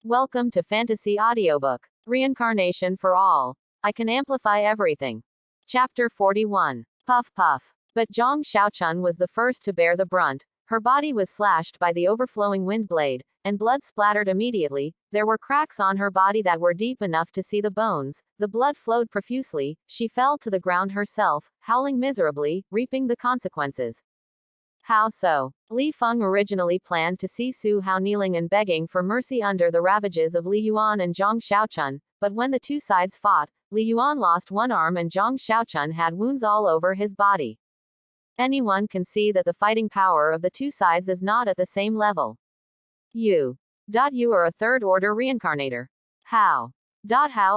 Welcome to Fantasy Audiobook. Reincarnation for All. I Can Amplify Everything. Chapter 41. Puff Puff. But Zhang Xiaochun was the first to bear the brunt. Her body was slashed by the overflowing wind blade, and blood splattered immediately. There were cracks on her body that were deep enough to see the bones. The blood flowed profusely. She fell to the ground herself, howling miserably, reaping the consequences. How so? Li Feng originally planned to see Su Hao kneeling and begging for mercy under the ravages of Li Yuan and Zhang Xiaochun, but when the two sides fought, Li Yuan lost one arm and Zhang Xiaochun had wounds all over his body. Anyone can see that the fighting power of the two sides is not at the same level. You are a third-order reincarnator. How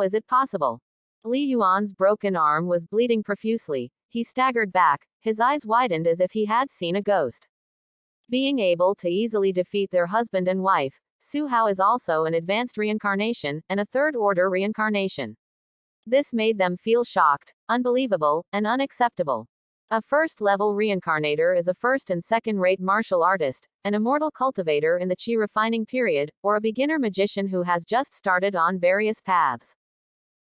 is it possible? Li Yuan's broken arm was bleeding profusely. He staggered back, his eyes widened as if he had seen a ghost. Being able to easily defeat their husband and wife, Su Hao is also an advanced reincarnation, and a third-order reincarnation. This made them feel shocked, unbelievable, and unacceptable. A first-level reincarnator is a first- and second-rate martial artist, an immortal cultivator in the Qi refining period, or a beginner magician who has just started on various paths.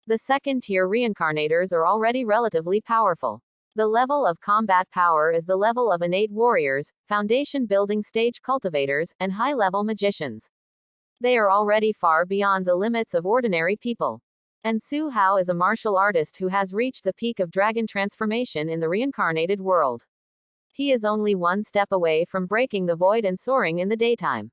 The second-tier reincarnators are already relatively powerful. The level of combat power is the level of innate warriors, foundation building stage cultivators, and high-level magicians. They are already far beyond the limits of ordinary people. And Su Hao is a martial artist who has reached the peak of dragon transformation in the reincarnated world. He is only one step away from breaking the void and soaring in the daytime.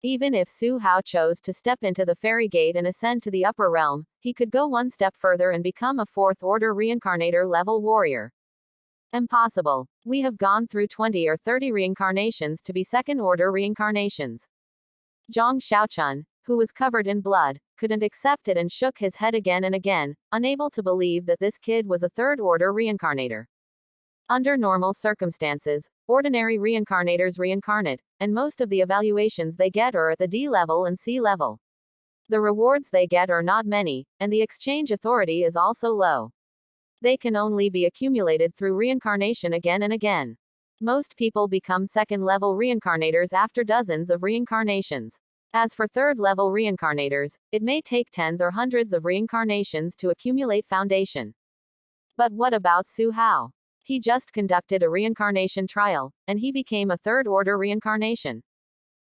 Even if Su Hao chose to step into the fairy gate and ascend to the upper realm, he could go one step further and become a fourth-order reincarnator level warrior. Impossible. We have gone through 20 or 30 reincarnations to be second-order reincarnations. Zhang Xiaochun, who was covered in blood, couldn't accept it and shook his head again and again, unable to believe that this kid was a third-order reincarnator. Under normal circumstances, ordinary reincarnators reincarnate, and most of the evaluations they get are at the D level and C level. The rewards they get are not many, and the exchange authority is also low. They can only be accumulated through reincarnation again and again. Most people become second-level reincarnators after dozens of reincarnations. As for third-level reincarnators, it may take tens or hundreds of reincarnations to accumulate foundation. But what about Su Hao? He just conducted a reincarnation trial, and he became a third-order reincarnation.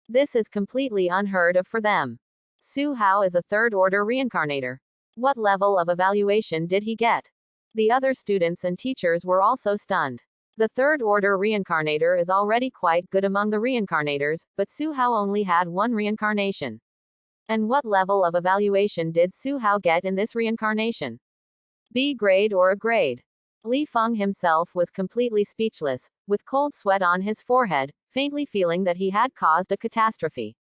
This is completely unheard of for them. Su Hao is a third-order reincarnator. What level of evaluation did he get? The other students and teachers were also stunned. The third-order reincarnator is already quite good among the reincarnators, but Su Hao only had one reincarnation. And what level of evaluation did Su Hao get in this reincarnation? B grade or A grade? Li Feng himself was completely speechless, with cold sweat on his forehead, faintly feeling that he had caused a catastrophe.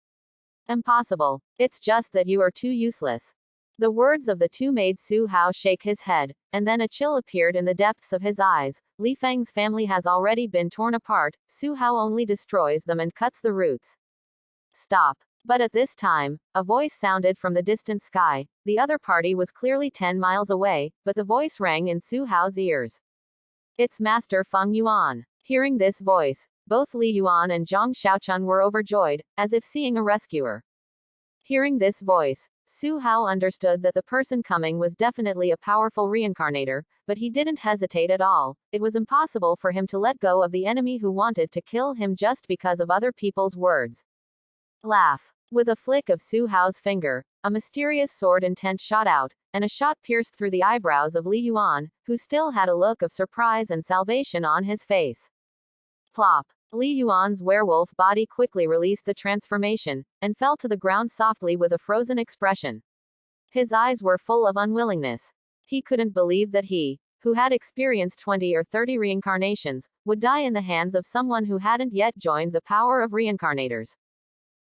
Impossible. It's just that you are too useless. The words of the two made Su Hao shake his head, and then a chill appeared in the depths of his eyes. Li Feng's family has already been torn apart, Su Hao only destroys them and cuts the roots. Stop. But at this time, a voice sounded from the distant sky. The other party was clearly 10 miles away, but the voice rang in Su Hao's ears. It's Master Feng Yuan. Hearing this voice, both Li Yuan and Zhang Xiaochun were overjoyed, as if seeing a rescuer. Hearing this voice, Su Hao understood that the person coming was definitely a powerful reincarnator, but he didn't hesitate at all. It was impossible for him to let go of the enemy who wanted to kill him just because of other people's words. Laugh. With a flick of Su Hao's finger, a mysterious sword intent shot out, and a shot pierced through the eyebrows of Li Yuan, who still had a look of surprise and salvation on his face. Plop. Li Yuan's werewolf body quickly released the transformation, and fell to the ground softly with a frozen expression. His eyes were full of unwillingness. He couldn't believe that he, who had experienced 20 or 30 reincarnations, would die in the hands of someone who hadn't yet joined the power of reincarnators.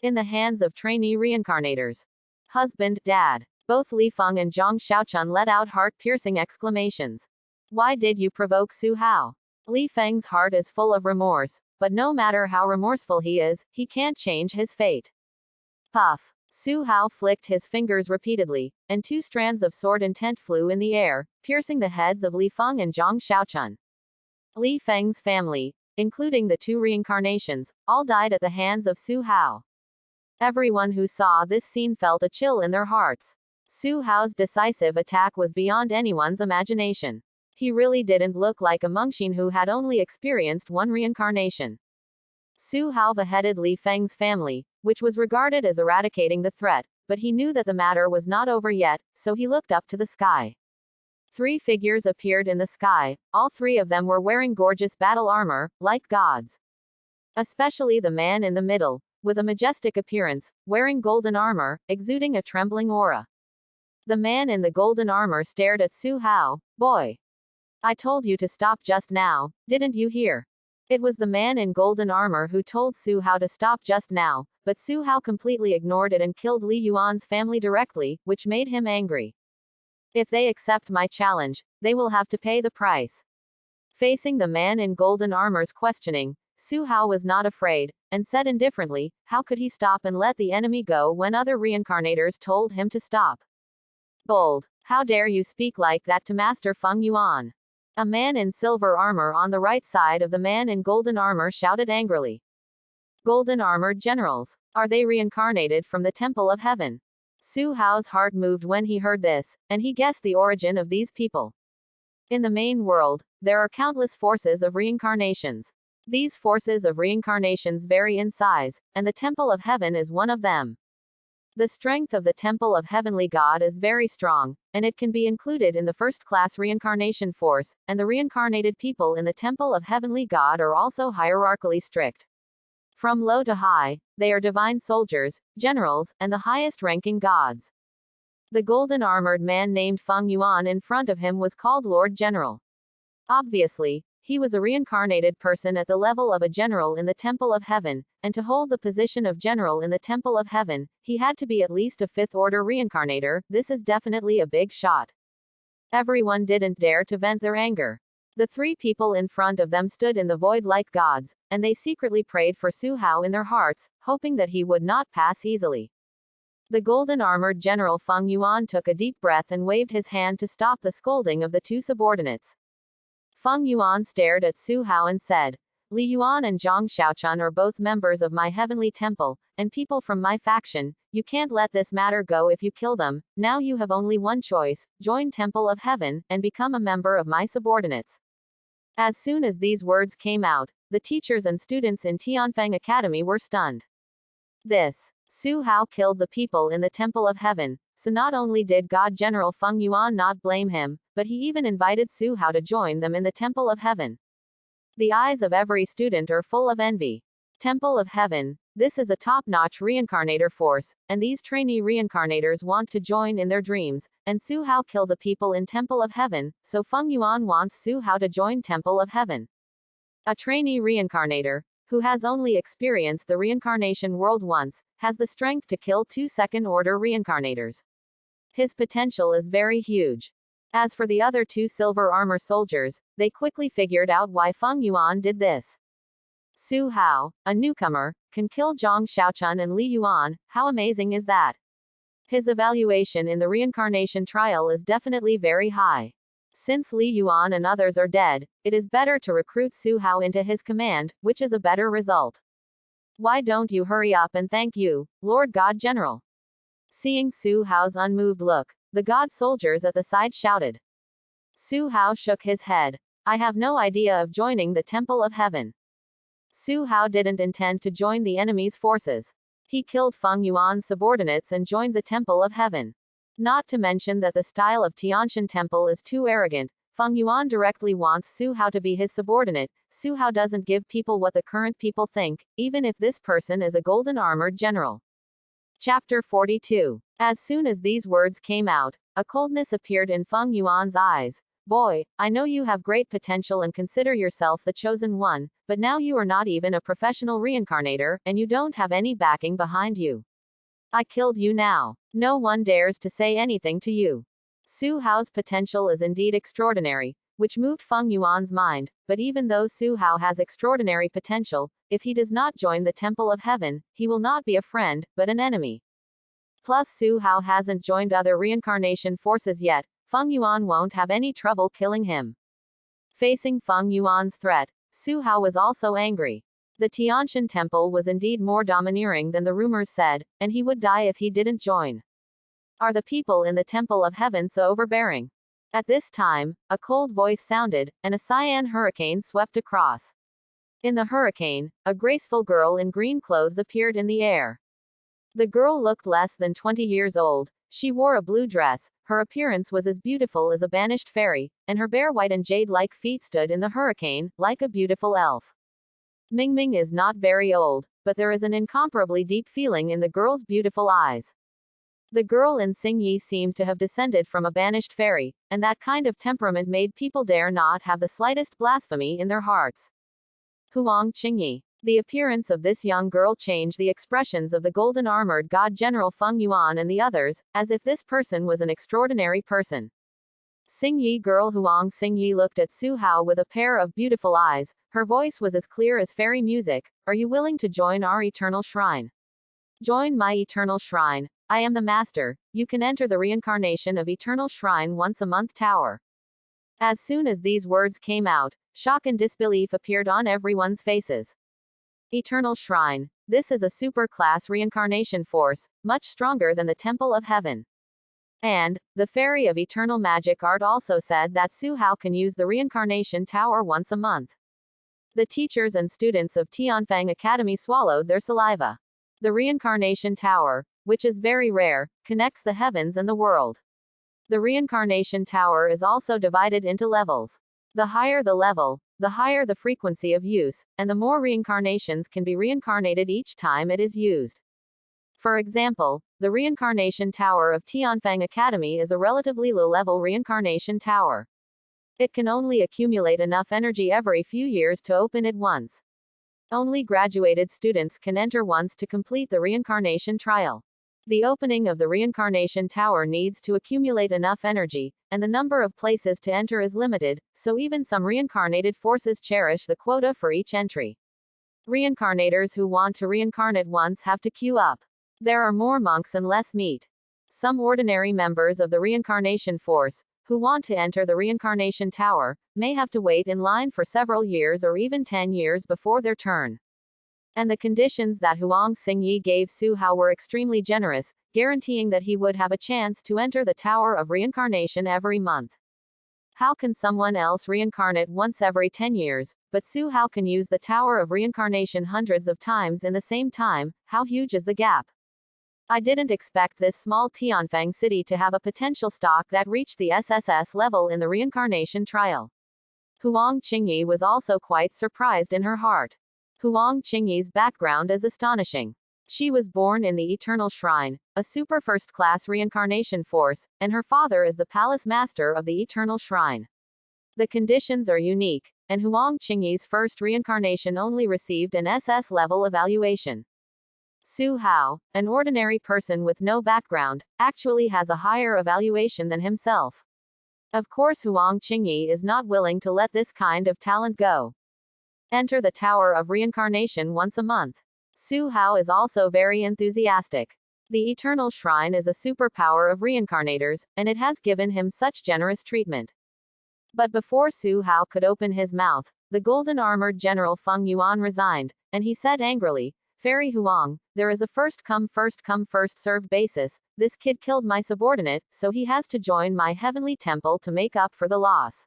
In the hands of trainee reincarnators. Husband, dad. Both Li Feng and Zhang Xiaochun let out heart-piercing exclamations. Why did you provoke Su Hao? Li Feng's heart is full of remorse, but no matter how remorseful he is, he can't change his fate. Puff. Su Hao flicked his fingers repeatedly, and two strands of sword intent flew in the air, piercing the heads of Li Feng and Zhang Xiaochun. Li Feng's family, including the two reincarnations, all died at the hands of Su Hao. Everyone who saw this scene felt a chill in their hearts. Su Hao's decisive attack was beyond anyone's imagination. He really didn't look like a Mengxin who had only experienced one reincarnation. Su Hao beheaded Li Feng's family, which was regarded as eradicating the threat, but he knew that the matter was not over yet, so he looked up to the sky. 3 figures appeared in the sky, all 3 of them were wearing gorgeous battle armor, like gods. Especially the man in the middle, with a majestic appearance, wearing golden armor, exuding a trembling aura. The man in the golden armor stared at Su Hao. Boy! I told you to stop just now, didn't you hear? It was the man in golden armor who told Su Hao to stop just now, but Su Hao completely ignored it and killed Li Yuan's family directly, which made him angry. If they accept my challenge, they will have to pay the price. Facing the man in golden armor's questioning, Su Hao was not afraid, and said indifferently, how could he stop and let the enemy go when other reincarnators told him to stop? Bold! How dare you speak like that to Master Feng Yuan? A man in silver armor on the right side of the man in golden armor shouted angrily. Golden armored generals. Are they reincarnated from the Temple of Heaven? Su Hao's heart moved when he heard this, and he guessed the origin of these people. In the main world, there are countless forces of reincarnations. These forces of reincarnations vary in size, and the Temple of Heaven is one of them. The strength of the Temple of Heavenly God is very strong, and it can be included in the first-class reincarnation force, and the reincarnated people in the Temple of Heavenly God are also hierarchically strict. From low to high, they are divine soldiers, generals, and the highest-ranking gods. The golden-armored man named Feng Yuan in front of him was called Lord General. Obviously, he was a reincarnated person at the level of a general in the Temple of Heaven, and to hold the position of general in the Temple of Heaven, he had to be at least a 5th-order reincarnator. This is definitely a big shot. Everyone didn't dare to vent their anger. The 3 people in front of them stood in the void like gods, and they secretly prayed for Su Hao in their hearts, hoping that he would not pass easily. The golden-armored General Feng Yuan took a deep breath and waved his hand to stop the scolding of the 2 subordinates. Feng Yuan stared at Su Hao and said, Li Yuan and Zhang Xiaochun are both members of my heavenly temple, and people from my faction. You can't let this matter go if you kill them. Now you have only one choice, join Temple of Heaven, and become a member of my subordinates. As soon as these words came out, the teachers and students in Tianfeng Academy were stunned. Su Hao killed the people in the Temple of Heaven, so not only did God General Feng Yuan not blame him, but he even invited Su Hao to join them in the Temple of Heaven. The eyes of every student are full of envy. Temple of Heaven, this is a top-notch reincarnator force, and these trainee reincarnators want to join in their dreams, and Su Hao killed the people in Temple of Heaven, so Feng Yuan wants Su Hao to join Temple of Heaven. A trainee reincarnator, who has only experienced the reincarnation world once, has the strength to kill 2 second-order reincarnators. His potential is very huge. As for the other 2 silver armor soldiers, they quickly figured out why Feng Yuan did this. Su Hao, a newcomer, can kill Zhang Xiaochun and Li Yuan. How amazing is that? His evaluation in the reincarnation trial is definitely very high. Since Li Yuan and others are dead, it is better to recruit Su Hao into his command, which is a better result. Why don't you hurry up and thank you, Lord God General? Seeing Su Hao's unmoved look, the god soldiers at the side shouted. Su Hao shook his head. I have no idea of joining the Temple of Heaven. Su Hao didn't intend to join the enemy's forces. He killed Feng Yuan's subordinates and joined the Temple of Heaven. Not to mention that the style of Tianshan Temple is too arrogant. Feng Yuan directly wants Su Hao to be his subordinate. Su Hao doesn't give people what the current people think, even if this person is a golden-armored general. Chapter 42. As soon as these words came out, a coldness appeared in Feng Yuan's eyes. Boy, I know you have great potential and consider yourself the chosen one, but now you are not even a professional reincarnator, and you don't have any backing behind you. I killed you now. No one dares to say anything to you. Su Hao's potential is indeed extraordinary, which moved Feng Yuan's mind, but even though Su Hao has extraordinary potential, if he does not join the Temple of Heaven, he will not be a friend, but an enemy. Plus Su Hao hasn't joined other reincarnation forces yet, Feng Yuan won't have any trouble killing him. Facing Feng Yuan's threat, Su Hao was also angry. The Tianshan temple was indeed more domineering than the rumors said, and he would die if he didn't join. Are the people in the temple of heaven so overbearing? At this time, a cold voice sounded, and a cyan hurricane swept across. In the hurricane, a graceful girl in green clothes appeared in the air. The girl looked less than 20 years old. She wore a blue dress, her appearance was as beautiful as a banished fairy, and her bare white and jade-like feet stood in the hurricane, like a beautiful elf. Mingming is not very old, but there is an incomparably deep feeling in the girl's beautiful eyes. The girl in Xingyi seemed to have descended from a banished fairy, and that kind of temperament made people dare not have the slightest blasphemy in their hearts. Huang Qingyi. The appearance of this young girl changed the expressions of the golden-armored god General Feng Yuan and the others, as if this person was an extraordinary person. Xingyi girl Huang Xingyi looked at Su Hao with a pair of beautiful eyes. Her voice was as clear as fairy music. Are you willing to join our eternal shrine? Join my eternal shrine. I am the master. You can enter the reincarnation of eternal shrine once a month tower. As soon as these words came out, shock and disbelief appeared on everyone's faces. Eternal shrine. This is a super-class reincarnation force, much stronger than the Temple of Heaven. And, the Fairy of Eternal Magic Art also said that Su Hao can use the reincarnation tower once a month. The teachers and students of Tianfang Academy swallowed their saliva. The reincarnation tower, which is very rare, connects the heavens and the world. The reincarnation tower is also divided into levels. The higher the level, the higher the frequency of use, and the more reincarnations can be reincarnated each time it is used. For example, the reincarnation tower of Tianfang Academy is a relatively low-level reincarnation tower. It can only accumulate enough energy every few years to open it once. Only graduated students can enter once to complete the reincarnation trial. The opening of the reincarnation tower needs to accumulate enough energy, and the number of places to enter is limited, so even some reincarnated forces cherish the quota for each entry. Reincarnators who want to reincarnate once have to queue up. There are more monks and less meat. Some ordinary members of the reincarnation force, who want to enter the reincarnation tower, may have to wait in line for several years or even 10 years before their turn. And the conditions that Huang Xingyi gave Su Hao were extremely generous, guaranteeing that he would have a chance to enter the Tower of Reincarnation every month. How can someone else reincarnate once every 10 years, but Su Hao can use the Tower of Reincarnation hundreds of times in the same time? How huge is the gap? I didn't expect this small Tianfang city to have a potential stock that reached the SSS level in the reincarnation trial. Huang Qingyi was also quite surprised in her heart. Huang Qingyi's background is astonishing. She was born in the Eternal Shrine, a super first-class reincarnation force, and her father is the palace master of the Eternal Shrine. The conditions are unique, and Huang Qingyi's first reincarnation only received an SS level evaluation. Su Hao, an ordinary person with no background, actually has a higher evaluation than himself. Of course Huang Qingyi is not willing to let this kind of talent go. Enter the Tower of Reincarnation once a month. Su Hao is also very enthusiastic. The Eternal Shrine is a superpower of reincarnators, and it has given him such generous treatment. But before Su Hao could open his mouth, the golden-armored General Feng Yuan resigned, and he said angrily, "Fairy Huang, there is a first-come first-served basis. This kid killed my subordinate, so he has to join my heavenly temple to make up for the loss."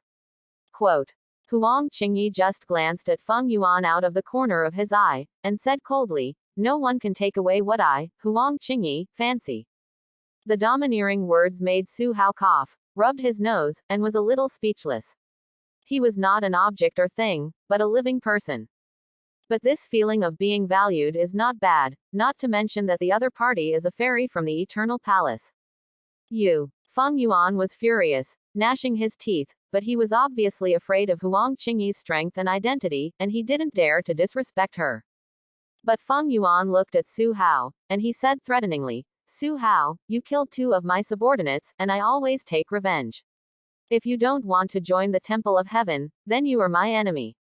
Quote. Huang Qingyi just glanced at Feng Yuan out of the corner of his eye, and said coldly, "No one can take away what I, Huang Qingyi, fancy." The domineering words made Su Hao cough, rubbed his nose, and was a little speechless. He was not an object or thing, but a living person. But this feeling of being valued is not bad, not to mention that the other party is a fairy from the Eternal Palace. Feng Yuan was furious, gnashing his teeth, but he was obviously afraid of Huang Qingyi's strength and identity, and he didn't dare to disrespect her. But Feng Yuan looked at Su Hao, and he said threateningly, "Su Hao, you killed 2 of my subordinates, and I always take revenge. If you don't want to join the Temple of Heaven, then you are my enemy.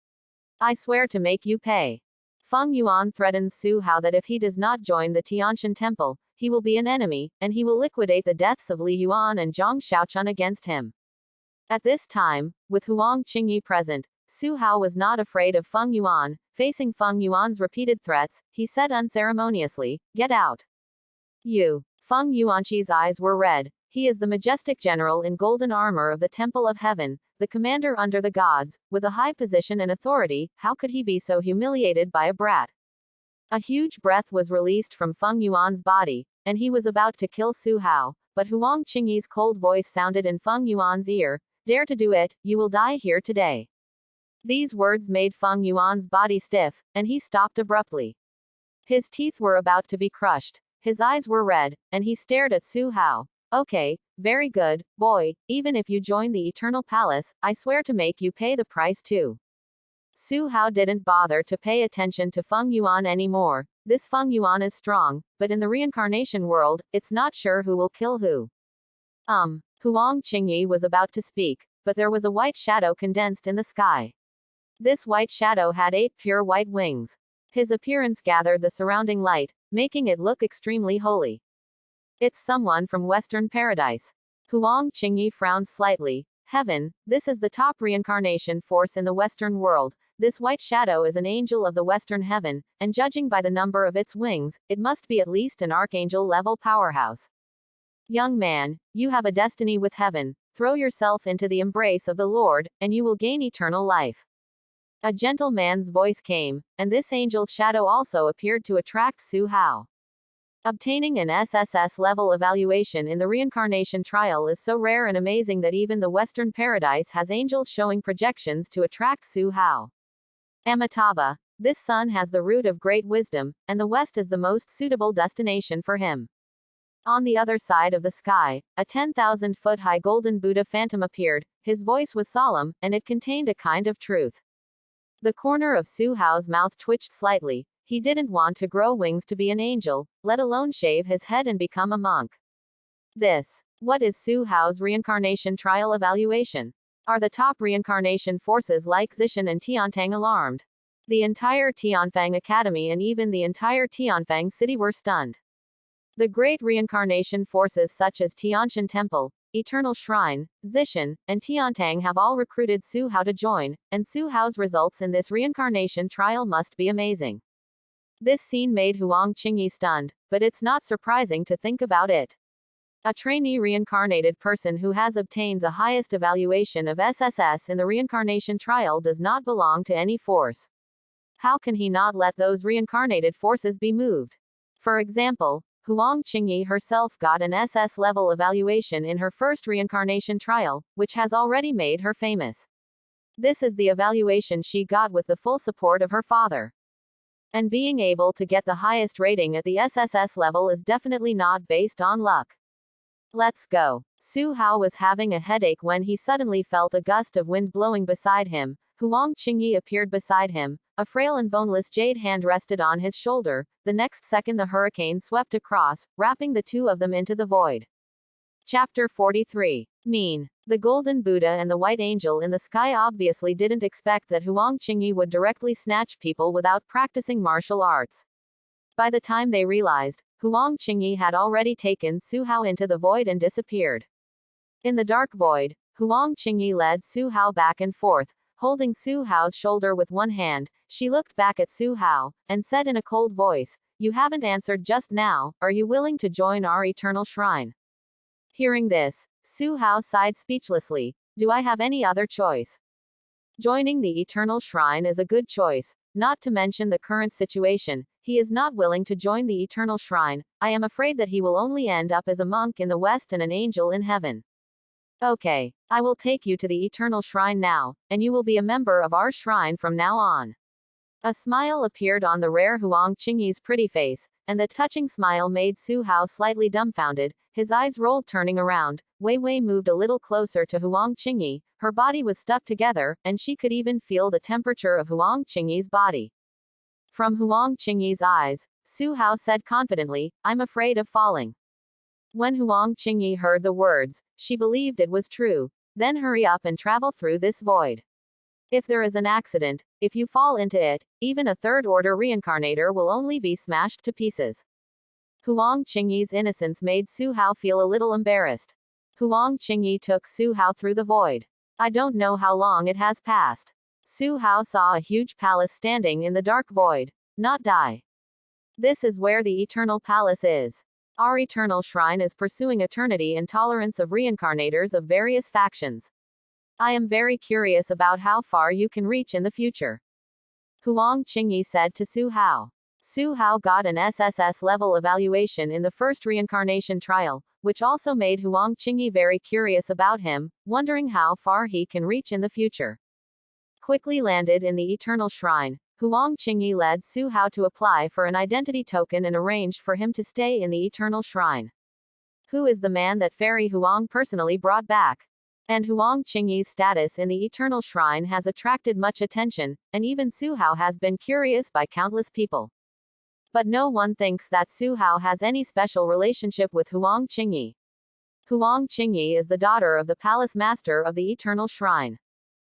I swear to make you pay." Feng Yuan threatens Su Hao that if he does not join the Tianshan Temple, he will be an enemy, and he will liquidate the deaths of Li Yuan and Zhang Xiaochun against him. At this time, with Huang Qingyi present, Su Hao was not afraid of Feng Yuan. Facing Feng Yuan's repeated threats, he said unceremoniously, "Get out." You. Feng Yuanqi's eyes were red. He is the majestic general in golden armor of the Temple of Heaven, the commander under the gods, with a high position and authority. How could he be so humiliated by a brat? A huge breath was released from Feng Yuan's body, and he was about to kill Su Hao, but Huang Qingyi's cold voice sounded in Feng Yuan's ear, "Dare to do it, you will die here today." These words made Feng Yuan's body stiff, and he stopped abruptly. His teeth were about to be crushed. His eyes were red, and he stared at Su Hao. "Okay, very good, boy, even if you join the Eternal Palace, I swear to make you pay the price too." Su Hao didn't bother to pay attention to Feng Yuan anymore. This Feng Yuan is strong, but in the reincarnation world, it's not sure who will kill who. Huang Qingyi was about to speak, but there was a white shadow condensed in the sky. This white shadow had 8 pure white wings. His appearance gathered the surrounding light, making it look extremely holy. It's someone from Western Paradise. Huang Qingyi frowned slightly. Heaven, this is the top reincarnation force in the Western world. This white shadow is an angel of the Western heaven, and judging by the number of its wings, it must be at least an archangel-level powerhouse. Young man, you have a destiny with heaven. Throw yourself into the embrace of the Lord, and you will gain eternal life. A gentle man's voice came, and this angel's shadow also appeared to attract Su Hao. Obtaining an SSS level evaluation in the reincarnation trial is so rare and amazing that even the Western Paradise has angels showing projections to attract Su Hao. Amitabha, this son has the root of great wisdom, and the West is the most suitable destination for him. On the other side of the sky, a 10,000-foot-high golden Buddha phantom appeared. His voice was solemn, and it contained a kind of truth. The corner of Su Hao's mouth twitched slightly. He didn't want to grow wings to be an angel, let alone shave his head and become a monk. What is Su Hao's reincarnation trial evaluation? Are the top reincarnation forces like Zishan and Tianfang alarmed? The entire Tianfang Academy and even the entire Tianfang city were stunned. The great reincarnation forces such as Tianshan Temple, Eternal Shrine, Zishan, and Tiantang have all recruited Su Hao to join, and Su Hao's results in this reincarnation trial must be amazing. This scene made Huang Qingyi stunned, but it's not surprising to think about it. A trainee reincarnated person who has obtained the highest evaluation of SSS in the reincarnation trial does not belong to any force. How can he not let those reincarnated forces be moved? For example, Huang Qingyi herself got an SS level evaluation in her first reincarnation trial, which has already made her famous. This is the evaluation she got with the full support of her father. And being able to get the highest rating at the SSS level is definitely not based on luck. Let's go. Su Hao was having a headache when he suddenly felt a gust of wind blowing beside him. Huang Qingyi appeared beside him. A frail and boneless jade hand rested on his shoulder. The next second the hurricane swept across, wrapping the two of them into the void. Chapter 43. Mean. The golden Buddha and the white angel in the sky obviously didn't expect that Huang Qingyi would directly snatch people without practicing martial arts. By the time they realized, Huang Qingyi had already taken Su Hao into the void and disappeared. In the dark void, Huang Qingyi led Su Hao back and forth, holding Su Hao's shoulder with one hand. She looked back at Su Hao, and said in a cold voice, "You haven't answered just now, are you willing to join our eternal shrine?" Hearing this, Su Hao sighed speechlessly. "Do I have any other choice? Joining the eternal shrine is a good choice, not to mention the current situation. He is not willing to join the eternal shrine. I am afraid that he will only end up as a monk in the West and an angel in heaven. Okay, I will take you to the eternal shrine now, and you will be a member of our shrine from now on." A smile appeared on the rare Huang Qingyi's pretty face, and the touching smile made Su Hao slightly dumbfounded. His eyes rolled, turning around. Wei Wei moved a little closer to Huang Qingyi. Her body was stuck together, and she could even feel the temperature of Huang Qingyi's body. From Huang Qingyi's eyes, Su Hao said confidently, "I'm afraid of falling." When Huang Qingyi heard the words, she believed it was true. Then hurry up and travel through this void. If there is an accident, if you fall into it, even a third-order reincarnator will only be smashed to pieces. Huang Qingyi's innocence made Su Hao feel a little embarrassed. Huang Qingyi took Su Hao through the void. I don't know how long it has passed. Su Hao saw a huge palace standing in the dark void. Not die. This is where the eternal palace is. Our eternal shrine is pursuing eternity and tolerance of reincarnators of various factions. I am very curious about how far you can reach in the future. Huang Qingyi said to Su Hao. Su Hao got an SSS level evaluation in the first reincarnation trial, which also made Huang Qingyi very curious about him, wondering how far he can reach in the future. Quickly landed in the eternal shrine, Huang Qingyi led Su Hao to apply for an identity token and arranged for him to stay in the eternal shrine. Who is the man that Fairy Huang personally brought back? And Huang Qingyi's status in the eternal shrine has attracted much attention, and even Su Hao has been curious by countless people. But no one thinks that Su Hao has any special relationship with Huang Qingyi. Huang Qingyi is the daughter of the palace master of the eternal shrine.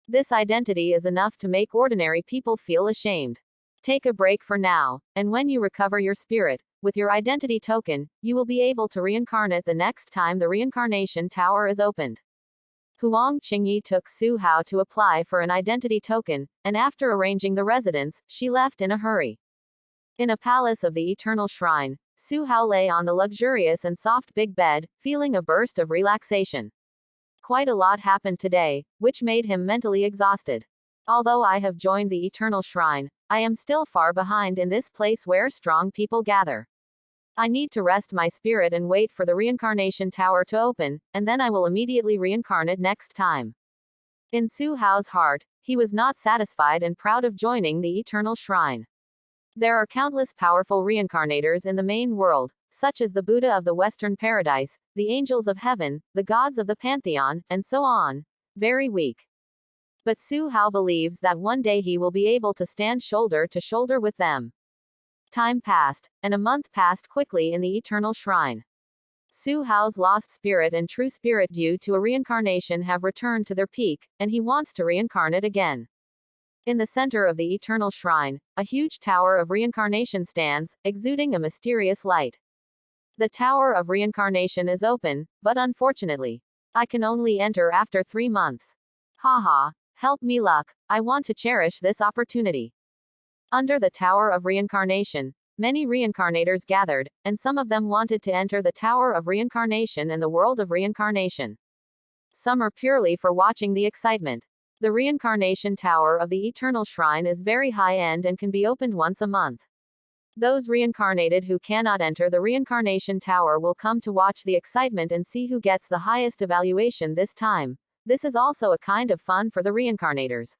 This identity is enough to make ordinary people feel ashamed. Take a break for now, and when you recover your spirit, with your identity token, you will be able to reincarnate the next time the reincarnation tower is opened. Huang Qingyi took Su Hao to apply for an identity token, and after arranging the residence, she left in a hurry. In a palace of the eternal shrine, Su Hao lay on the luxurious and soft big bed, feeling a burst of relaxation. Quite a lot happened today, which made him mentally exhausted. Although I have joined the eternal shrine, I am still far behind in this place where strong people gather. I need to rest my spirit and wait for the reincarnation tower to open, and then I will immediately reincarnate next time. In Su Hao's heart, he was not satisfied and proud of joining the eternal shrine. There are countless powerful reincarnators in the main world, such as the Buddha of the Western Paradise, the angels of heaven, the gods of the pantheon, and so on. Very weak. But Su Hao believes that one day he will be able to stand shoulder to shoulder with them. Time passed, and a month passed quickly in the eternal shrine. Su Hao's lost spirit and true spirit due to a reincarnation have returned to their peak, and he wants to reincarnate again. In the center of the eternal shrine, a huge tower of reincarnation stands, exuding a mysterious light. The tower of reincarnation is open, but unfortunately, I can only enter after 3 months. Haha, help me luck, I want to cherish this opportunity. Under the Tower of Reincarnation, many reincarnators gathered, and some of them wanted to enter the Tower of Reincarnation and the world of reincarnation. Some are purely for watching the excitement. The Reincarnation Tower of the Eternal Shrine is very high-end and can be opened once a month. Those reincarnated who cannot enter the Reincarnation Tower will come to watch the excitement and see who gets the highest evaluation this time. This is also a kind of fun for the reincarnators.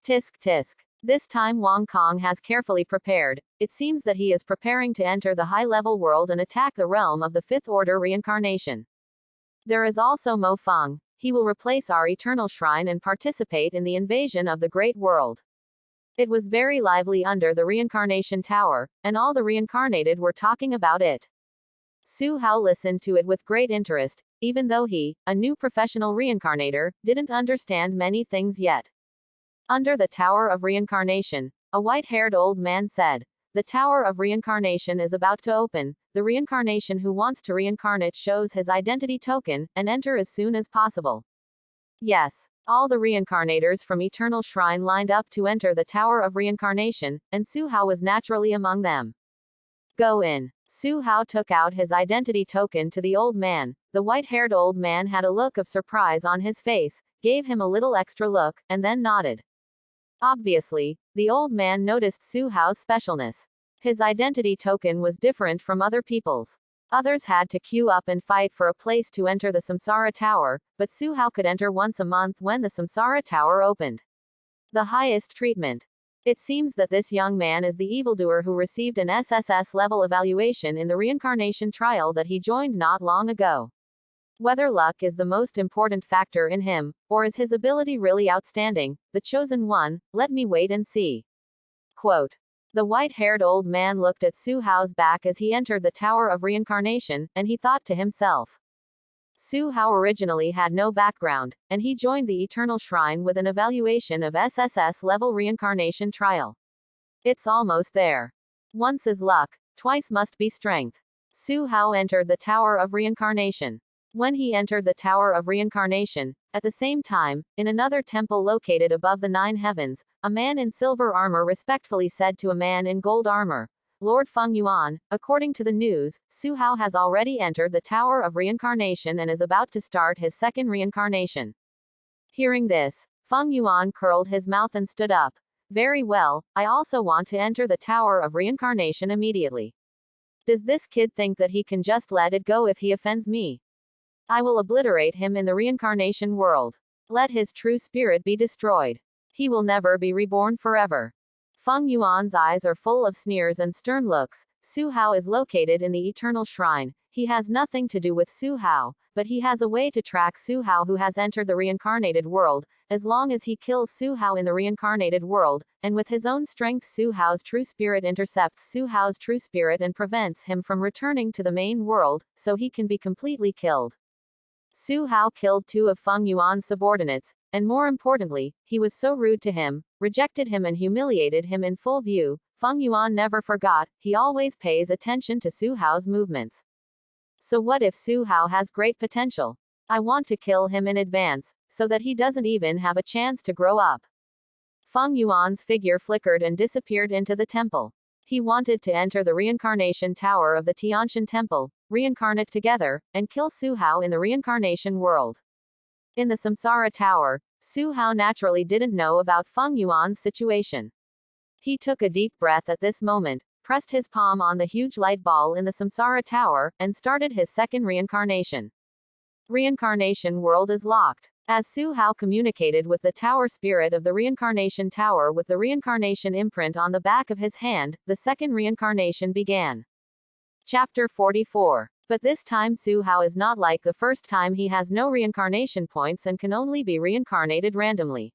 Tisk tisk. This time Wang Kong has carefully prepared. It seems that he is preparing to enter the high-level world and attack the realm of the Fifth Order reincarnation. There is also Mo Feng. He will replace our eternal shrine and participate in the invasion of the great world. It was very lively under the reincarnation tower, and all the reincarnated were talking about it. Su Hao listened to it with great interest, even though he, a new professional reincarnator, didn't understand many things yet. Under the Tower of Reincarnation, a white-haired old man said, "The Tower of Reincarnation is about to open. The reincarnation who wants to reincarnate shows his identity token, and enter as soon as possible." Yes, all the reincarnators from Eternal Shrine lined up to enter the Tower of Reincarnation, and Su Hao was naturally among them. Go in. Su Hao took out his identity token to the old man. The white-haired old man had a look of surprise on his face, gave him a little extra look, and then nodded. Obviously, the old man noticed Su Hao's specialness. His identity token was different from other people's. Others had to queue up and fight for a place to enter the Samsara Tower, but Su Hao could enter once a month when the Samsara Tower opened. The highest treatment. It seems that this young man is the evildoer who received an SSS level evaluation in the reincarnation trial that he joined not long ago. Whether luck is the most important factor in him, or is his ability really outstanding, the chosen one, let me wait and see. Quote. The white-haired old man looked at Su Hao's back as he entered the Tower of Reincarnation, and he thought to himself. Su Hao originally had no background, and he joined the Eternal Shrine with an evaluation of SSS level reincarnation trial. It's almost there. Once is luck, twice must be strength. Su Hao entered the Tower of Reincarnation. When he entered the Tower of Reincarnation, at the same time, in another temple located above the 9 heavens, a man in silver armor respectfully said to a man in gold armor, Lord Feng Yuan, according to the news, Su Hao has already entered the Tower of Reincarnation and is about to start his second reincarnation. Hearing this, Feng Yuan curled his mouth and stood up. Very well, I also want to enter the Tower of Reincarnation immediately. Does this kid think that he can just let it go if he offends me? I will obliterate him in the reincarnation world. Let his true spirit be destroyed. He will never be reborn forever. Feng Yuan's eyes are full of sneers and stern looks. Su Hao is located in the Eternal Shrine. He has nothing to do with Su Hao, but he has a way to track Su Hao who has entered the reincarnated world, as long as he kills Su Hao in the reincarnated world, and with his own strength Su Hao's true spirit intercepts Su Hao's true spirit and prevents him from returning to the main world, so he can be completely killed. Su Hao killed 2 of Feng Yuan's subordinates, and more importantly, he was so rude to him, rejected him and humiliated him in full view. Feng Yuan never forgot, he always pays attention to Su Hao's movements. So what if Su Hao has great potential? I want to kill him in advance, so that he doesn't even have a chance to grow up. Feng Yuan's figure flickered and disappeared into the temple. He wanted to enter the reincarnation tower of the Tianshan temple, reincarnate together, and kill Su Hao in the reincarnation world. In the Samsara tower, Su Hao naturally didn't know about Feng Yuan's situation. He took a deep breath at this moment, pressed his palm on the huge light ball in the Samsara tower, and started his second reincarnation. Reincarnation world is locked. As Su Hao communicated with the tower spirit of the reincarnation tower with the reincarnation imprint on the back of his hand, the second reincarnation began. Chapter 44. But this time Su Hao is not like the first time. He has no reincarnation points and can only be reincarnated randomly.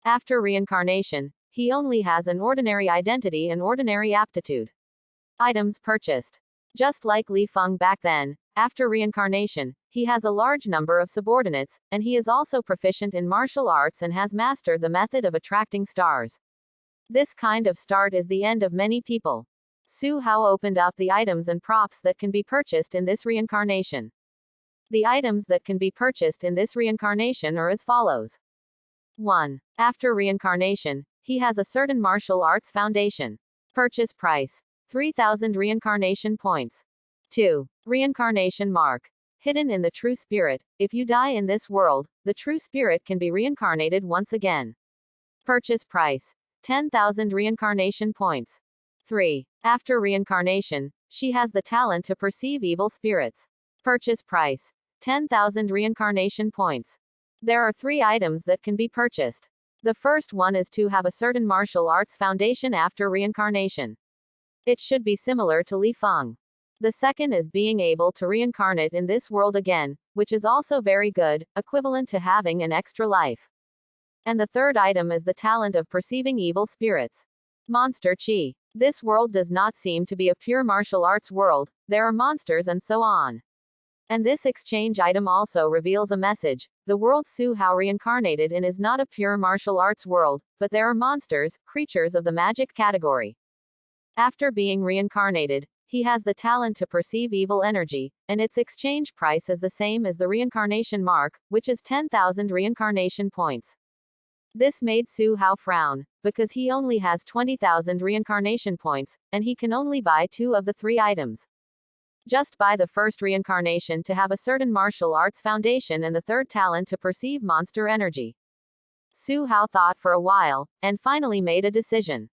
After reincarnation, he only has an ordinary identity and ordinary aptitude. Items purchased. Just like Li Feng back then, after reincarnation, he has a large number of subordinates, and he is also proficient in martial arts and has mastered the method of attracting stars. This kind of start is the end of many people. Su Hao opened up the items and props that can be purchased in this reincarnation. The items that can be purchased in this reincarnation are as follows. 1. After reincarnation, he has a certain martial arts foundation. Purchase price. 3,000 reincarnation points. 2. Reincarnation mark. Hidden in the true spirit. If you die in this world, the true spirit can be reincarnated once again. Purchase price. 10,000 reincarnation points. 3. After reincarnation, she has the talent to perceive evil spirits. Purchase price. 10,000 reincarnation points. There are 3 items that can be purchased. The first one is to have a certain martial arts foundation after reincarnation. It should be similar to Li Feng. The second is being able to reincarnate in this world again, which is also very good, equivalent to having an extra life. And the third item is the talent of perceiving evil spirits. Monster Chi. This world does not seem to be a pure martial arts world, there are monsters and so on. And this exchange item also reveals a message. The world Su Hao reincarnated in is not a pure martial arts world, but there are monsters, creatures of the magic category. After being reincarnated, he has the talent to perceive evil energy, and its exchange price is the same as the reincarnation mark, which is 10,000 reincarnation points. This made Su Hao frown, because he only has 20,000 reincarnation points, and he can only buy 2 of the 3 items. Just buy the first reincarnation to have a certain martial arts foundation and the third talent to perceive monster energy. Su Hao thought for a while, and finally made a decision.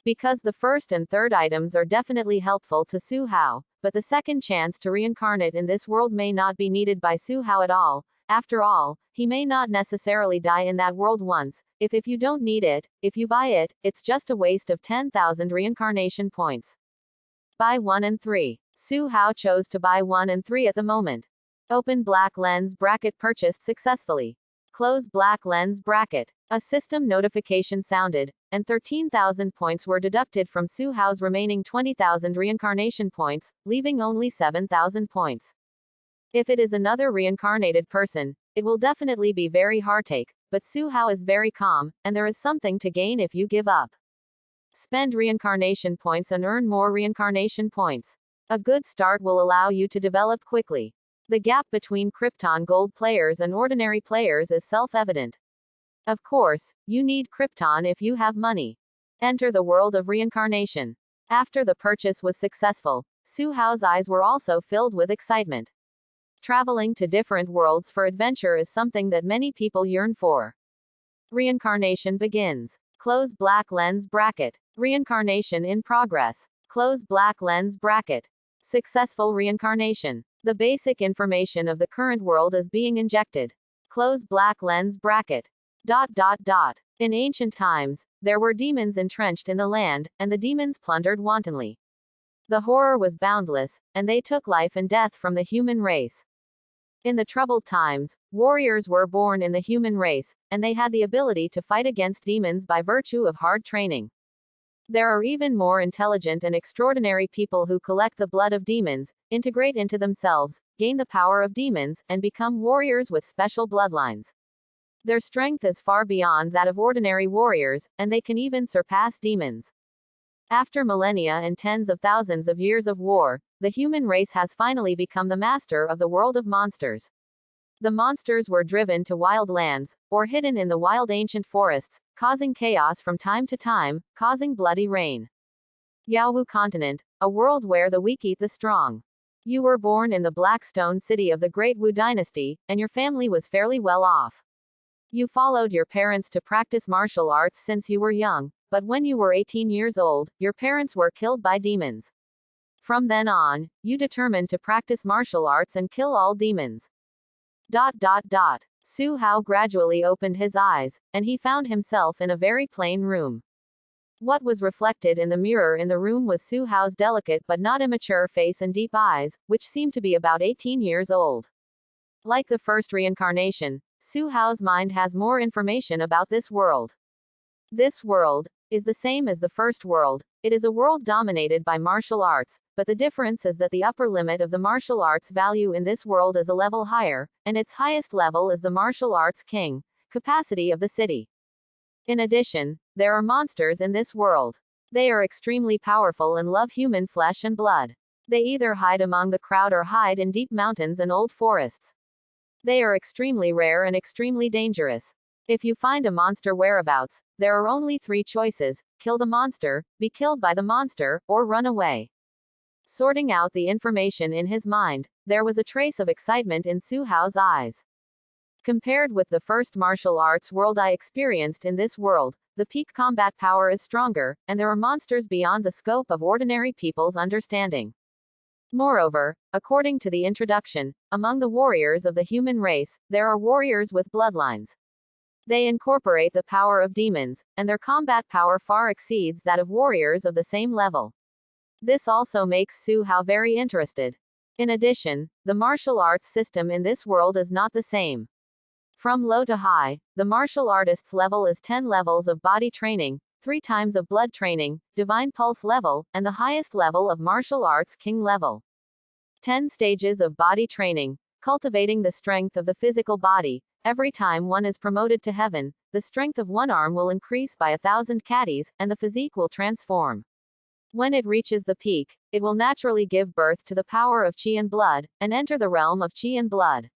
Because the first and third items are definitely helpful to Su Hao, but the second chance to reincarnate in this world may not be needed by Su Hao at all. After all, he may not necessarily die in that world once. If you don't need it, if you buy it, it's just a waste of 10,000 reincarnation points. Buy 1 and 3. Su Hao chose to buy 1 and 3 at the moment. Open black lens bracket purchased successfully. Close black lens bracket. A system notification sounded, and 13,000 points were deducted from Su Hao's remaining 20,000 reincarnation points, leaving only 7,000 points. If it is another reincarnated person, it will definitely be very heartache, but Su Hao is very calm, and there is something to gain if you give up. Spend reincarnation points and earn more reincarnation points. A good start will allow you to develop quickly. The gap between Krypton Gold players and ordinary players is self-evident. Of course, you need Krypton if you have money. Enter the world of reincarnation. After the purchase was successful, Su Hao's eyes were also filled with excitement. Traveling to different worlds for adventure is something that many people yearn for. Reincarnation begins. Close black lens bracket. Reincarnation in progress. Close black lens bracket. Successful reincarnation. The basic information of the current world is being injected. Close black lens bracket. In ancient times, there were demons entrenched in the land, and the demons plundered wantonly. The horror was boundless, and they took life and death from the human race. In the troubled times, warriors were born in the human race, and they had the ability to fight against demons by virtue of hard training. There are even more intelligent and extraordinary people who collect the blood of demons, integrate into themselves, gain the power of demons, and become warriors with special bloodlines. Their strength is far beyond that of ordinary warriors, and they can even surpass demons. After millennia and tens of thousands of years of war, the human race has finally become the master of the world of monsters. The monsters were driven to wild lands, or hidden in the wild ancient forests, causing chaos from time to time, causing bloody rain. Yaowu continent, a world where the weak eat the strong. You were born in the Black Stone City of the Great Wu Dynasty, and your family was fairly well off. You followed your parents to practice martial arts since you were young, but when you were 18 years old, your parents were killed by demons. From then on, you determined to practice martial arts and kill all demons. Su Hao gradually opened his eyes, and he found himself in a very plain room. What was reflected in the mirror in the room was Su Hao's delicate but not immature face and deep eyes, which seemed to be about 18 years old. Like the first reincarnation, Su Hao's mind has more information about this world. This world is the same as the first world. It is a world dominated by martial arts, but the difference is that the upper limit of the martial arts value in this world is a level higher, and its highest level is the martial arts king capacity of the city. In addition, there are monsters in this world. They are extremely powerful and love human flesh and blood. They either hide among the crowd or hide in deep mountains and old forests. They are extremely rare and extremely dangerous. If you find a monster whereabouts, there are only 3 choices: kill the monster, be killed by the monster, or run away. Sorting out the information in his mind, there was a trace of excitement in Su Hao's eyes. Compared with the first martial arts world I experienced in this world, the peak combat power is stronger, and there are monsters beyond the scope of ordinary people's understanding. Moreover, according to the introduction, among the warriors of the human race, there are warriors with bloodlines. They incorporate the power of demons, and their combat power far exceeds that of warriors of the same level. This also makes Su Hao very interested. In addition, the martial arts system in this world is not the same. From low to high, the martial artist's level is 10 levels of body training, 3 times of blood training, divine pulse level, and the highest level of martial arts king level. 10 stages of body training, cultivating the strength of the physical body. Every time one is promoted to heaven, the strength of one arm will increase by 1,000 catties, and the physique will transform. When it reaches the peak, it will naturally give birth to the power of Qi and blood, and enter the realm of Qi and blood.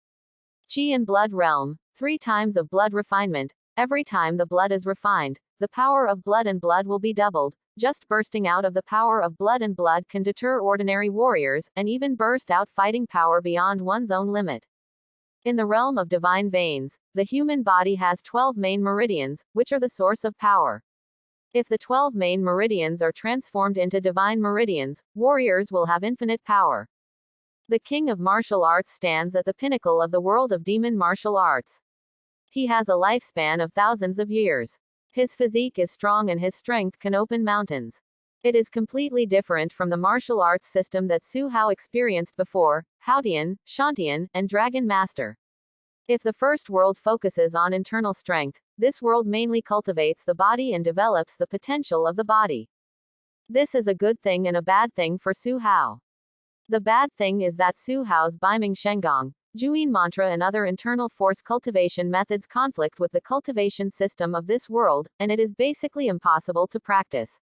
Qi and blood realm, 3 times of blood refinement. Every time the blood is refined, the power of blood and blood will be doubled. Just bursting out of the power of blood and blood can deter ordinary warriors, and even burst out fighting power beyond one's own limit. In the realm of divine veins, the human body has 12 main meridians, which are the source of power. If the 12 main meridians are transformed into divine meridians, warriors will have infinite power. The king of martial arts stands at the pinnacle of the world of demon martial arts. He has a lifespan of thousands of years. His physique is strong and his strength can open mountains. It is completely different from the martial arts system that Su Hao experienced before, Haotian, Shantian, and Dragon Master. If the first world focuses on internal strength, this world mainly cultivates the body and develops the potential of the body. This is a good thing and a bad thing for Su Hao. The bad thing is that Su Hao's Baiming Shenggong, Juyin mantra and other internal force cultivation methods conflict with the cultivation system of this world, and it is basically impossible to practice.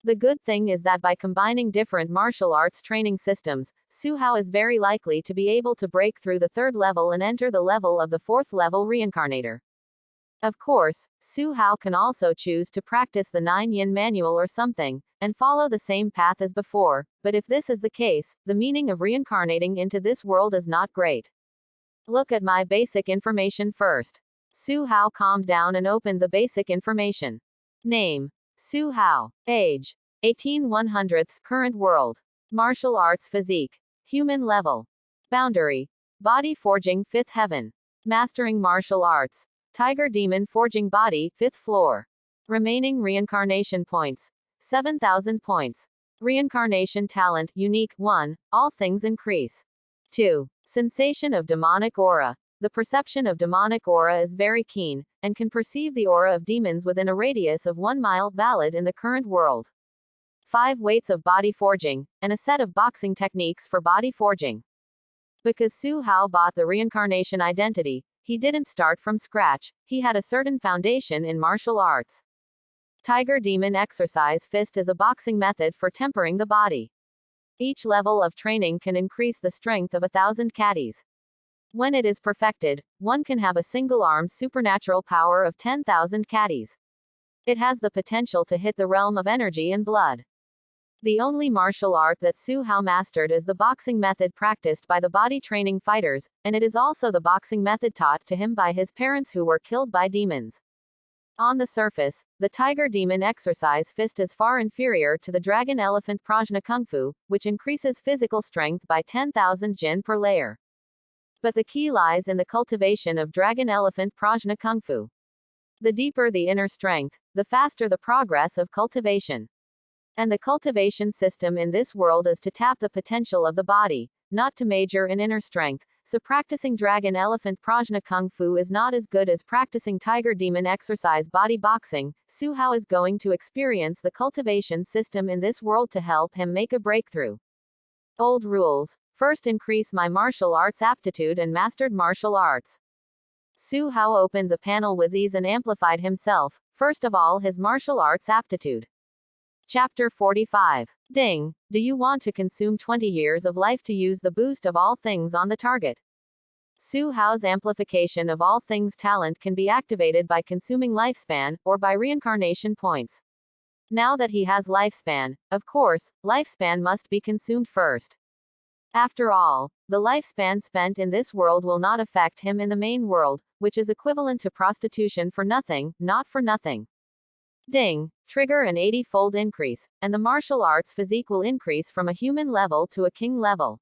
The good thing is that by combining different martial arts training systems, Su Hao is very likely to be able to break through the third level and enter the level of the fourth level reincarnator. Of course, Su Hao can also choose to practice the 9 Yin manual or something, and follow the same path as before, but if this is the case, the meaning of reincarnating into this world is not great. Look at my basic information first. Su Hao calmed down and opened the basic information. Name: Su Hao. Age: 18/100. Current world: martial arts physique. Human level. Boundary: body forging 5th heaven. Mastering martial arts: Tiger Demon Forging Body, 5th floor. Remaining reincarnation points: 7,000 points. Reincarnation talent, unique, 1, all things increase. 2. Sensation of demonic aura. The perception of demonic aura is very keen, and can perceive the aura of demons within a radius of 1 mile, valid in the current world. 5 weights of body forging, and a set of boxing techniques for body forging. Because Su Hao bought the reincarnation identity, he didn't start from scratch, he had a certain foundation in martial arts. Tiger Demon Exercise Fist is a boxing method for tempering the body. Each level of training can increase the strength of 1,000 caddies. When it is perfected, one can have a single-armed supernatural power of 10,000 caddies. It has the potential to hit the realm of energy and blood. The only martial art that Su Hao mastered is the boxing method practiced by the body training fighters, and it is also the boxing method taught to him by his parents who were killed by demons. On the surface, the Tiger Demon Exercise Fist is far inferior to the Dragon Elephant Prajna Kung Fu, which increases physical strength by 10,000 Jin per layer. But the key lies in the cultivation of Dragon Elephant Prajna Kung Fu. The deeper the inner strength, the faster the progress of cultivation. And the cultivation system in this world is to tap the potential of the body, not to major in inner strength, so practicing Dragon Elephant Prajna Kung Fu is not as good as practicing Tiger Demon Exercise body boxing. Su Hao is going to experience the cultivation system in this world to help him make a breakthrough. Old rules: first increase my martial arts aptitude and mastered martial arts. Su Hao opened the panel with ease and amplified himself, first of all his martial arts aptitude. Chapter 45. Ding. Do you want to consume 20 years of life to use the boost of all things on the target? Su Hao's amplification of all things talent can be activated by consuming lifespan, or by reincarnation points. Now that he has lifespan, of course, lifespan must be consumed first. After all, the lifespan spent in this world will not affect him in the main world, which is equivalent to prostitution for nothing, not for nothing. Ding. Trigger an 80-fold increase, and the martial arts physique will increase from a human level to a king level.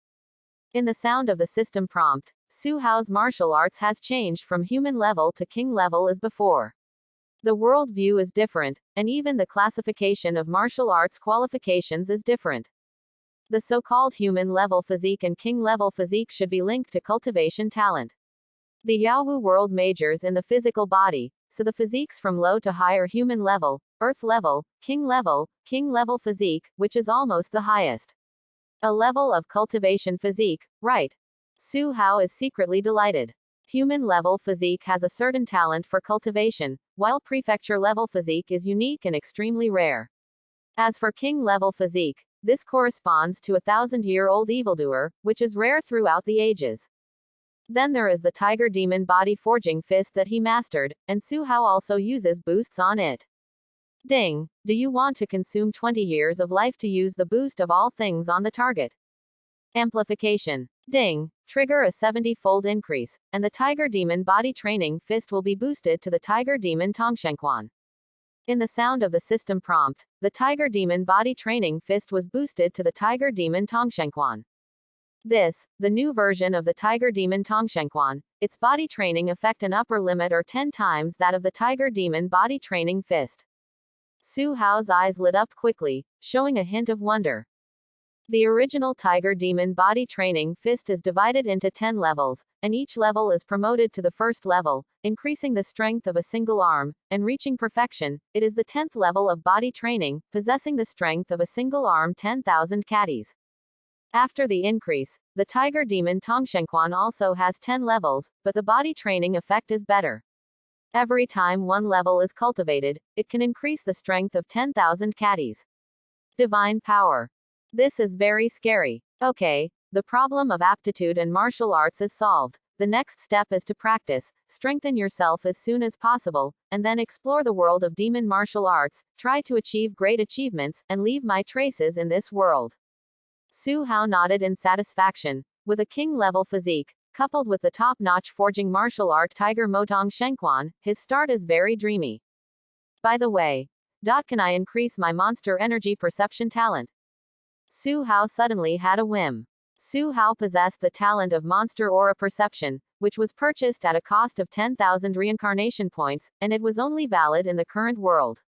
In the sound of the system prompt, Su Hao's martial arts has changed from human level to king level as before. The world view is different, and even the classification of martial arts qualifications is different. The so-called human level physique and king level physique should be linked to cultivation talent. The Yaowu world majors in the physical body, so the physiques from low to high are human level, earth level, king level physique, which is almost the highest. A level of cultivation physique, right? Su Hao is secretly delighted. Human level physique has a certain talent for cultivation, while prefecture level physique is unique and extremely rare. As for king level physique, this corresponds to a 1,000-year-old evildoer, which is rare throughout the ages. Then there is the Tiger Demon Body Forging Fist that he mastered, and Su Hao also uses boosts on it. Ding. Do you want to consume 20 years of life to use the boost of all things on the target? Amplification. Ding. Trigger a 70-fold increase, and the Tiger Demon Body Training Fist will be boosted to the Tiger Demon Tongshenquan. In the sound of the system prompt, the Tiger Demon Body Training Fist was boosted to the Tiger Demon Tongshenquan. This, the new version of the Tiger Demon Tongshenquan, its body training effect an upper limit or 10 times that of the Tiger Demon Body Training Fist. Su Hao's eyes lit up quickly, showing a hint of wonder. The original Tiger Demon Body Training Fist is divided into 10 levels, and each level is promoted to the first level, increasing the strength of a single arm, and reaching perfection. It is the 10th level of body training, possessing the strength of a single arm 10,000 caddies. After the increase, the Tiger Demon Tongshenquan also has 10 levels, but the body training effect is better. Every time one level is cultivated, it can increase the strength of 10,000 caddies. Divine power. This is very scary. Okay, the problem of aptitude and martial arts is solved. The next step is to practice, strengthen yourself as soon as possible, and then explore the world of demon martial arts, try to achieve great achievements, and leave my traces in this world. Su Hao nodded in satisfaction. With a king-level physique, coupled with the top-notch forging martial art Tiger Motong Shengquan, his start is very dreamy. By the way, can I increase my monster energy perception talent? Su Hao suddenly had a whim. Su Hao possessed the talent of monster aura perception, which was purchased at a cost of 10,000 reincarnation points, and it was only valid in the current world.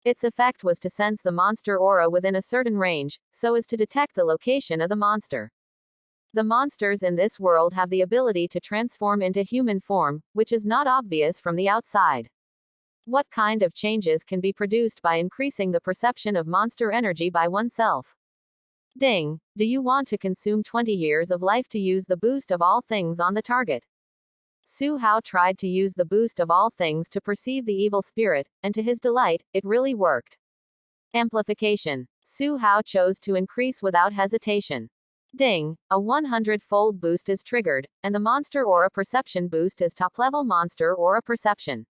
Its effect was to sense the monster aura within a certain range, so as to detect the location of the monster. The monsters in this world have the ability to transform into human form, which is not obvious from the outside. What kind of changes can be produced by increasing the perception of monster energy by oneself? Ding, do you want to consume 20 years of life to use the boost of all things on the target? Su Hao tried to use the boost of all things to perceive the evil spirit, and to his delight, it really worked. Amplification. Su Hao chose to increase without hesitation. Ding, a 100-fold boost is triggered, and the monster aura perception boost is top-level monster aura perception.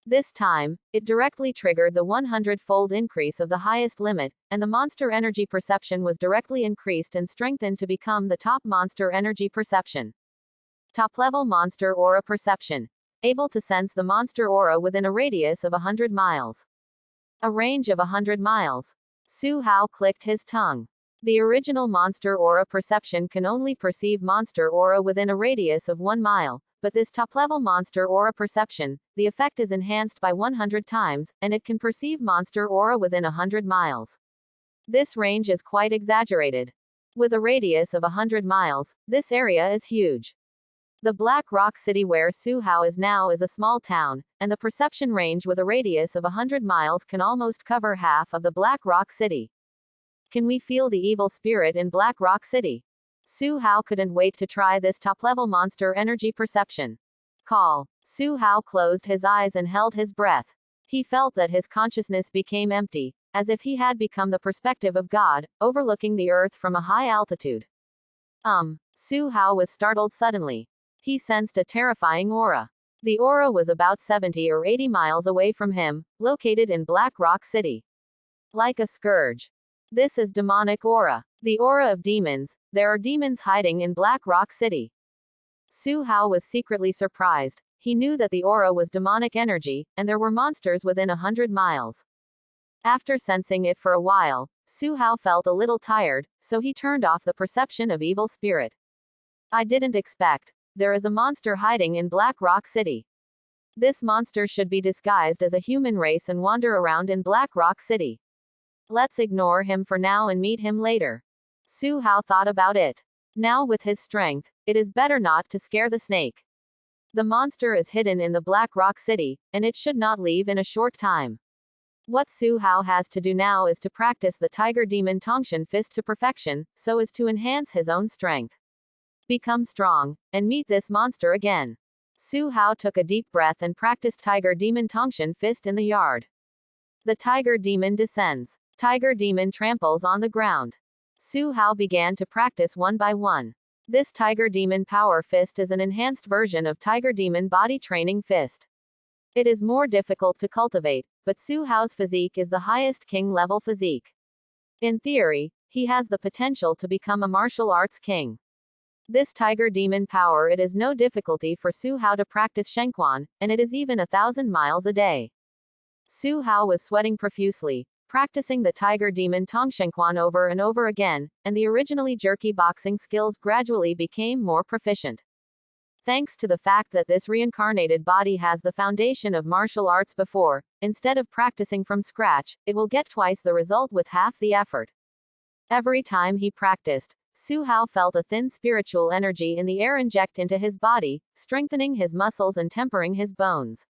This time, it directly triggered the 100-fold increase of the highest limit, and the monster energy perception was directly increased and strengthened to become the top monster energy perception. Top-level monster aura perception. Able to sense the monster aura within a radius of 100 miles. A range of 100 miles. Su Hao clicked his tongue. The original monster aura perception can only perceive monster aura within a radius of 1 mile, but this top-level monster aura perception, the effect is enhanced by 100 times, and it can perceive monster aura within 100 miles. This range is quite exaggerated. With a radius of 100 miles, this area is huge. The Black Rock City where Su Hao is now is a small town, and the perception range with a radius of 100 miles can almost cover half of the Black Rock City. Can we feel the evil spirit in Black Rock City? Su Hao couldn't wait to try this top-level monster energy perception. Call. Su Hao closed his eyes and held his breath. He felt that his consciousness became empty, as if he had become the perspective of God, overlooking the earth from a high altitude. Su Hao was startled suddenly. He sensed a terrifying aura. The aura was about 70 or 80 miles away from him, located in Black Rock City. Like a scourge. This is demonic aura. The aura of demons. There are demons hiding in Black Rock City. Su Hao was secretly surprised. He knew that the aura was demonic energy, and there were monsters within 100 miles. After sensing it for a while, Su Hao felt a little tired, so he turned off the perception of evil spirit. I didn't expect. There is a monster hiding in Black Rock City. This monster should be disguised as a human race and wander around in Black Rock City. Let's ignore him for now and meet him later. Su Hao thought about it. Now with his strength, it is better not to scare the snake. The monster is hidden in the Black Rock City, and it should not leave in a short time. What Su Hao has to do now is to practice the Tiger Demon Tongshan Fist to perfection, so as to enhance his own strength. Become strong, and meet this monster again. Su Hao took a deep breath and practiced Tiger Demon Tongshan Fist in the yard. The Tiger Demon descends. Tiger Demon tramples on the ground. Su Hao began to practice one by one. This Tiger Demon Power Fist is an enhanced version of Tiger Demon Body Training Fist. It is more difficult to cultivate, but Su Hao's physique is the highest king-level physique. In theory, he has the potential to become a martial arts king. This Tiger Demon Power, it is no difficulty for Su Hao to practice Shengquan, and it is even 1,000 miles a day. Su Hao was sweating profusely, practicing the Tiger Demon Tongshengquan over and over again, and the originally jerky boxing skills gradually became more proficient. Thanks to the fact that this reincarnated body has the foundation of martial arts before, instead of practicing from scratch, it will get twice the result with half the effort. Every time he practiced, Su Hao felt a thin spiritual energy in the air inject into his body, strengthening his muscles and tempering his bones.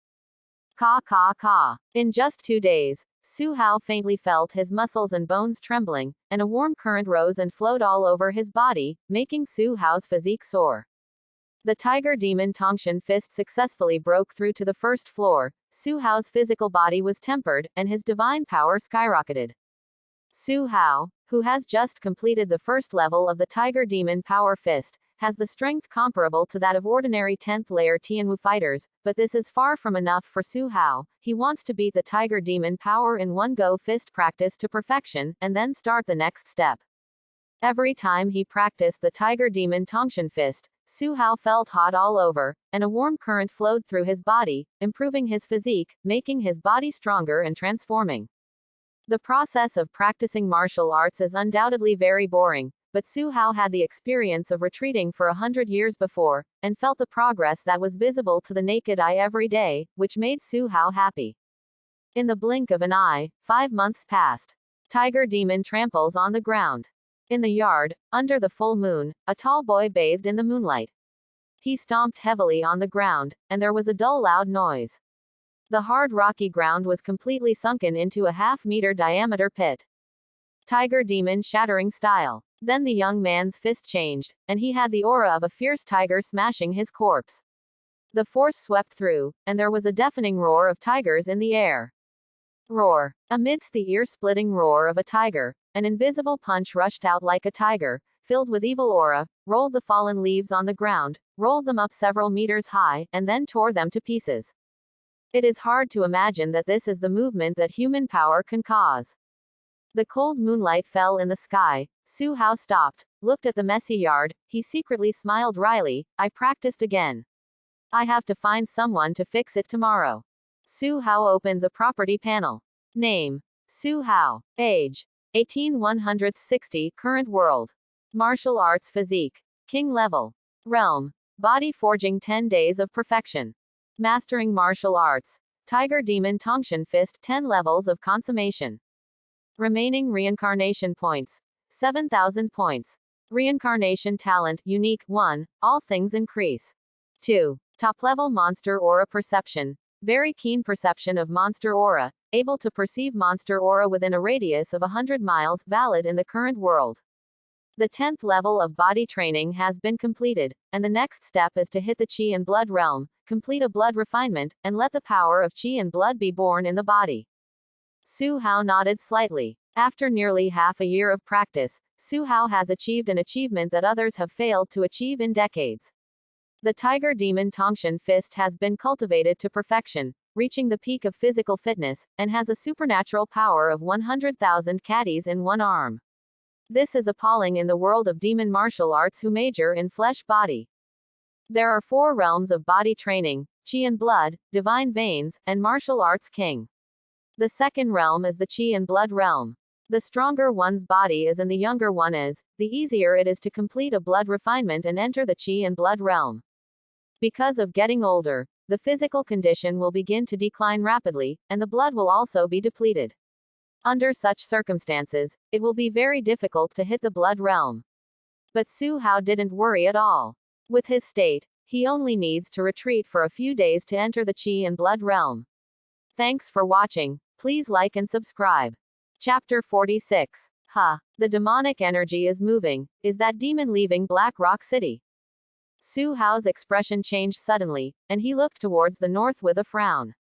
Ka ka ka. In just 2 days, Su Hao faintly felt his muscles and bones trembling, and a warm current rose and flowed all over his body, making Su Hao's physique soar. The Tiger Demon Tongshan Fist successfully broke through to the first floor. Su Hao's physical body was tempered, and his divine power skyrocketed. Su Hao, who has just completed the first level of the Tiger Demon Power Fist, has the strength comparable to that of ordinary 10th layer Tianwu fighters, but this is far from enough for Su Hao. He wants to beat the Tiger Demon Power in one go fist practice to perfection, and then start the next step. Every time he practiced the Tiger Demon Tongshan Fist, Su Hao felt hot all over, and a warm current flowed through his body, improving his physique, making his body stronger and transforming. The process of practicing martial arts is undoubtedly very boring, but Su Hao had the experience of retreating for 100 years before, and felt the progress that was visible to the naked eye every day, which made Su Hao happy. In the blink of an eye, 5 months passed. Tiger Demon tramples on the ground. In the yard, under the full moon, a tall boy bathed in the moonlight. He stomped heavily on the ground, and there was a dull loud noise. The hard rocky ground was completely sunken into a half-meter diameter pit. Tiger Demon shattering style. Then the young man's fist changed, and he had the aura of a fierce tiger smashing his corpse. The force swept through, and there was a deafening roar of tigers in the air. Roar. Amidst the ear-splitting roar of a tiger, an invisible punch rushed out like a tiger, filled with evil aura, rolled the fallen leaves on the ground, rolled them up several meters high, and then tore them to pieces. It is hard to imagine that this is the movement that human power can cause. The cold moonlight fell in the sky. Su Hao stopped, looked at the messy yard, he secretly smiled wryly. I practiced again. I have to find someone to fix it tomorrow. Su Hao opened the property panel. Name: Su Hao. Age: 18160. Current world: martial arts physique, king level. Realm: body forging 10 days of perfection. Mastering martial arts: Tiger Demon Tongshan Fist 10 levels of consummation. Remaining reincarnation points: 7,000 points. Reincarnation talent unique 1, all things increase. 2. Top level monster aura perception. Very keen perception of monster aura, able to perceive monster aura within a radius of 100 miles, valid in the current world. The 10th level of body training has been completed, and the next step is to hit the Qi and Blood realm, complete a blood refinement, and let the power of Qi and Blood be born in the body. Su Hao nodded slightly. After nearly half a year of practice, Su Hao has achieved an achievement that others have failed to achieve in decades. The Tiger Demon Tongshan Fist has been cultivated to perfection, reaching the peak of physical fitness, and has a supernatural power of 100,000 caddies in one arm. This is appalling in the world of demon martial arts who major in flesh body. There are 4 realms of body training: Qi and Blood, Divine Veins, and Martial Arts King. The second realm is the Qi and Blood realm. The stronger one's body is and the younger one is, the easier it is to complete a blood refinement and enter the Qi and Blood realm. Because of getting older, the physical condition will begin to decline rapidly, and the blood will also be depleted. Under such circumstances, it will be very difficult to hit the Blood realm. But Su Hao didn't worry at all. With his state, he only needs to retreat for a few days to enter the Qi and Blood realm. Thanks for watching. Please like and subscribe. Chapter 46. The demonic energy is moving. Is that demon leaving Black Rock City? Su Hao's expression changed suddenly, and he looked towards the north with a frown.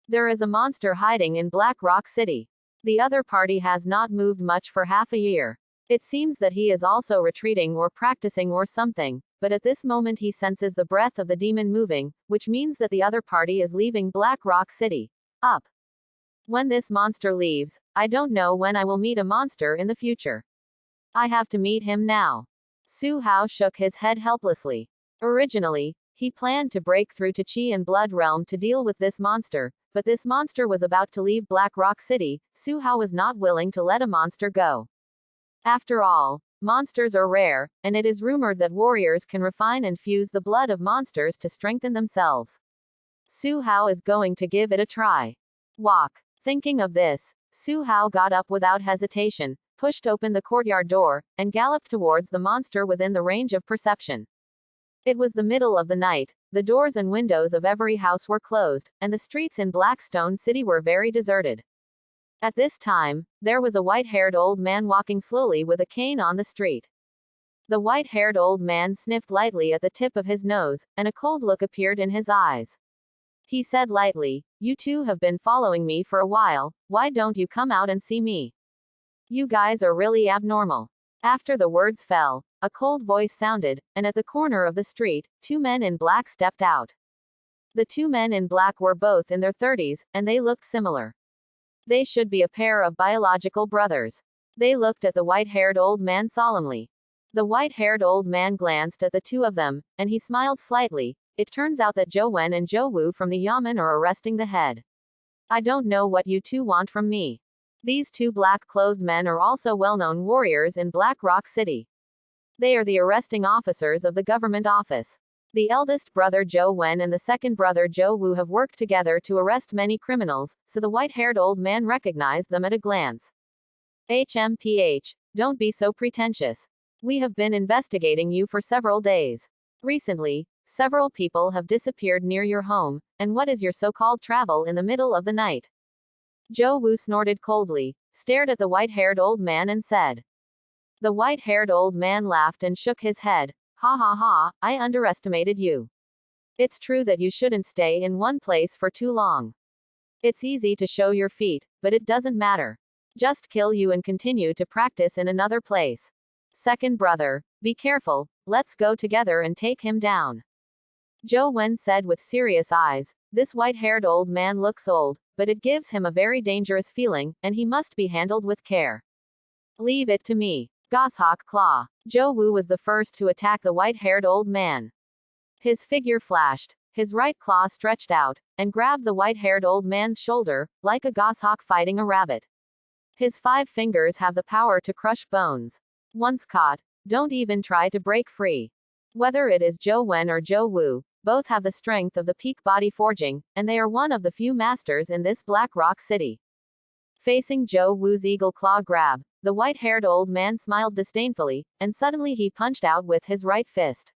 There is a monster hiding in Black Rock City. The other party has not moved much for half a year. It seems that he is also retreating or practicing or something, but at this moment he senses the breath of the demon moving, which means that the other party is leaving Black Rock City. Up. When this monster leaves, I don't know when I will meet a monster in the future. I have to meet him now. Su Hao shook his head helplessly. Originally, he planned to break through to Qi and Blood realm to deal with this monster, but this monster was about to leave Black Rock City. Su Hao was not willing to let a monster go. After all, monsters are rare, and it is rumored that warriors can refine and fuse the blood of monsters to strengthen themselves. Su Hao is going to give it a try. Walk. Thinking of this, Su Hao got up without hesitation, pushed open the courtyard door, and galloped towards the monster within the range of perception. It was the middle of the night, the doors and windows of every house were closed, and the streets in Blackstone City were very deserted. At this time, there was a white-haired old man walking slowly with a cane on the street. The white-haired old man sniffed lightly at the tip of his nose, and a cold look appeared in his eyes. He said lightly, "You two have been following me for a while, why don't you come out and see me?" You guys are really abnormal. After the words fell, a cold voice sounded, and at the corner of the street, two men in black stepped out. The two men in black were both in their 30s, and they looked similar. They should be a pair of biological brothers. They looked at the white-haired old man solemnly. The white-haired old man glanced at the two of them, and he smiled slightly. It turns out that Zhou Wen and Zhou Wu from the Yamen are arresting the head. I don't know what you two want from me. These two black-clothed men are also well-known warriors in Black Rock City. They are the arresting officers of the government office. The eldest brother Zhou Wen and the second brother Zhou Wu have worked together to arrest many criminals, so the white-haired old man recognized them at a glance. HMPH, don't be so pretentious. We have been investigating you for several days. Recently, several people have disappeared near your home, and what is your so-called travel in the middle of the night? Zhou Wu snorted coldly, stared at the white-haired old man and said. The white-haired old man laughed and shook his head. Ha ha ha, I underestimated you. It's true that you shouldn't stay in one place for too long. It's easy to show your feet, but it doesn't matter. Just kill you and continue to practice in another place. Second brother, be careful, let's go together and take him down. Zhou Wen said with serious eyes, this white-haired old man looks old, but it gives him a very dangerous feeling, and he must be handled with care. Leave it to me. Goshawk Claw. Zhou Wu was the first to attack the white-haired old man. His figure flashed, his right claw stretched out, and grabbed the white-haired old man's shoulder, like a goshawk fighting a rabbit. His 5 fingers have the power to crush bones. Once caught, don't even try to break free. Whether it is Zhou Wen or Zhou Wu, both have the strength of the peak body forging, and they are one of the few masters in this Black Rock City. Facing Zhou Wu's eagle claw grab, the white-haired old man smiled disdainfully, and suddenly he punched out with his right fist.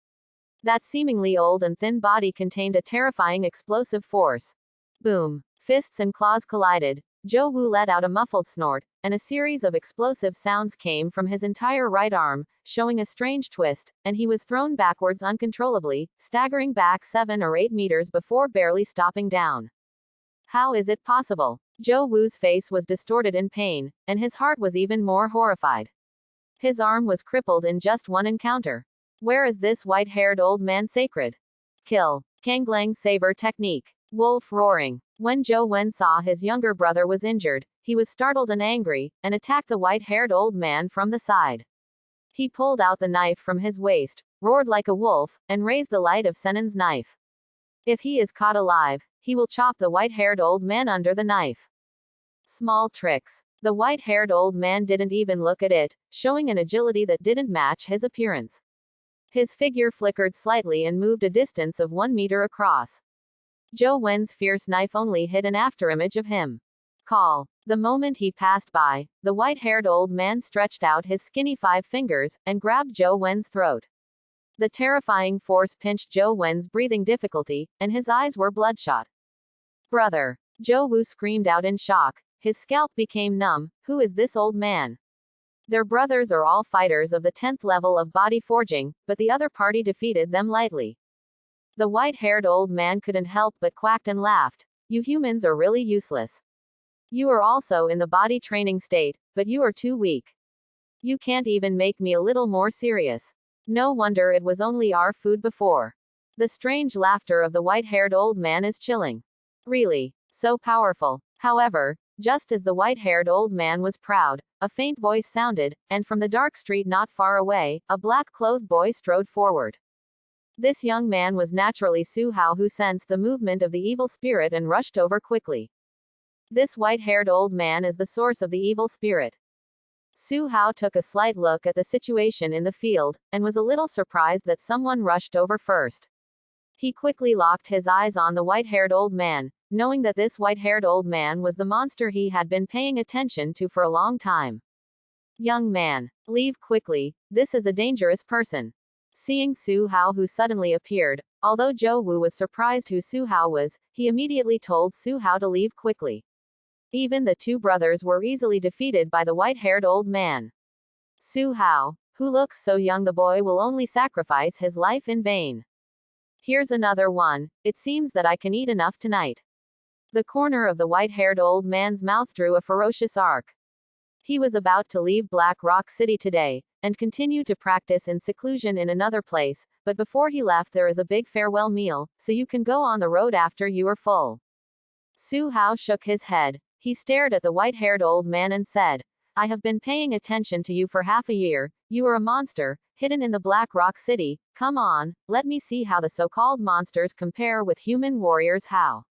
That seemingly old and thin body contained a terrifying explosive force. Boom. Fists and claws collided. Zhou Wu let out a muffled snort, and a series of explosive sounds came from his entire right arm, showing a strange twist, and he was thrown backwards uncontrollably, staggering back 7 or 8 meters before barely stopping down. How is it possible? Zhou Wu's face was distorted in pain, and his heart was even more horrified. His arm was crippled in just one encounter. Where is this white-haired old man sacred? Kill. Kanglang saber technique. Wolf roaring. When Zhou Wen saw his younger brother was injured, he was startled and angry, and attacked the white-haired old man from the side. He pulled out the knife from his waist, roared like a wolf, and raised the light of Senen's knife. If he is caught alive, he will chop the white-haired old man under the knife. Small tricks. The white-haired old man didn't even look at it, showing an agility that didn't match his appearance. His figure flickered slightly and moved a distance of 1 meter across. Zhou Wen's fierce knife only hid an afterimage of him. Call. The moment he passed by, the white-haired old man stretched out his skinny 5 fingers, and grabbed Zhou Wen's throat. The terrifying force pinched Zhou Wen's breathing difficulty, and his eyes were bloodshot. Brother. Zhou Wu screamed out in shock. His scalp became numb. Who is this old man? Their brothers are all fighters of the 10th level of body forging, but the other party defeated them lightly. The white-haired old man couldn't help but quacked and laughed. You humans are really useless. You are also in the body training state, but you are too weak. You can't even make me a little more serious. No wonder it was only our food before. The strange laughter of the white-haired old man is chilling. Really, so powerful. However, just as the white-haired old man was proud, a faint voice sounded, and from the dark street not far away, a black-clothed boy strode forward. This young man was naturally Su Hao, who sensed the movement of the evil spirit and rushed over quickly. This white-haired old man is the source of the evil spirit. Su Hao took a slight look at the situation in the field, and was a little surprised that someone rushed over first. He quickly locked his eyes on the white-haired old man, knowing that this white-haired old man was the monster he had been paying attention to for a long time. Young man, leave quickly, this is a dangerous person. Seeing Su Hao, who suddenly appeared, although Zhou Wu was surprised who Su Hao was, he immediately told Su Hao to leave quickly. Even the two brothers were easily defeated by the white-haired old man. Su Hao, who looks so young, the boy will only sacrifice his life in vain. Here's another one. It seems that I can eat enough tonight. The corner of the white-haired old man's mouth drew a ferocious arc. He was about to leave Black Rock City today, and continue to practice in seclusion in another place, but before he left there is a big farewell meal, so you can go on the road after you are full. Su Hao shook his head. He stared at the white-haired old man and said, I have been paying attention to you for half a year. You are a monster, hidden in the Black Rock City. Come on, let me see how the so-called monsters compare with human warriors. How?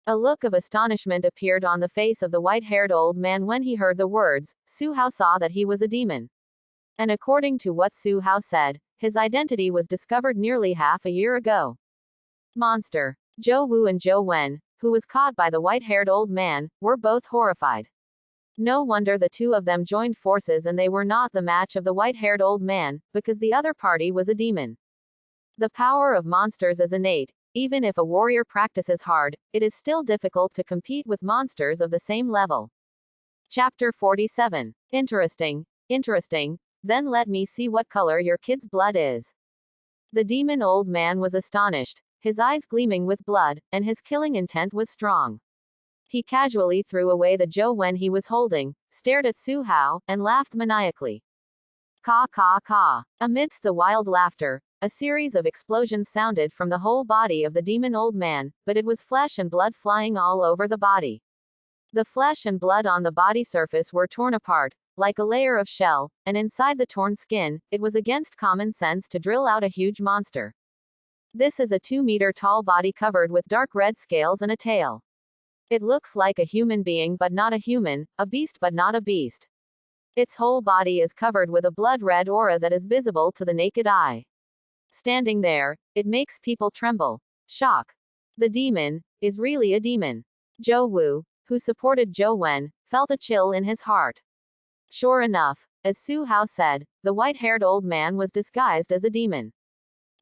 A look of astonishment appeared on the face of the white-haired old man when he heard the words. Su Hao saw that he was a demon. And according to what Su Hao said, his identity was discovered nearly half a year ago. Monster. Zhou Wu and Zhou Wen, who was caught by the white-haired old man, were both horrified. No wonder the two of them joined forces and they were not the match of the white-haired old man, because the other party was a demon. The power of monsters is innate. Even if a warrior practices hard, it is still difficult to compete with monsters of the same level. Chapter 47. Interesting. Interesting. Then let me see what color your kid's blood is. The demon old man was astonished, his eyes gleaming with blood, and his killing intent was strong. He casually threw away the Zhou Wen he was holding, stared at Su Hao, and laughed maniacally. Caw caw caw. Amidst the wild laughter, a series of explosions sounded from the whole body of the demon old man, but it was flesh and blood flying all over the body. The flesh and blood on the body surface were torn apart, like a layer of shell, and inside the torn skin, it was against common sense to drill out a huge monster. This is a 2-meter tall body covered with dark red scales and a tail. It looks like a human being but not a human, a beast but not a beast. Its whole body is covered with a blood-red aura that is visible to the naked eye. Standing there, it makes people tremble. Shock. The demon is really a demon. Zhou Wu, who supported Zhou Wen, felt a chill in his heart. Sure enough, as Su Hao said, the white-haired old man was disguised as a demon.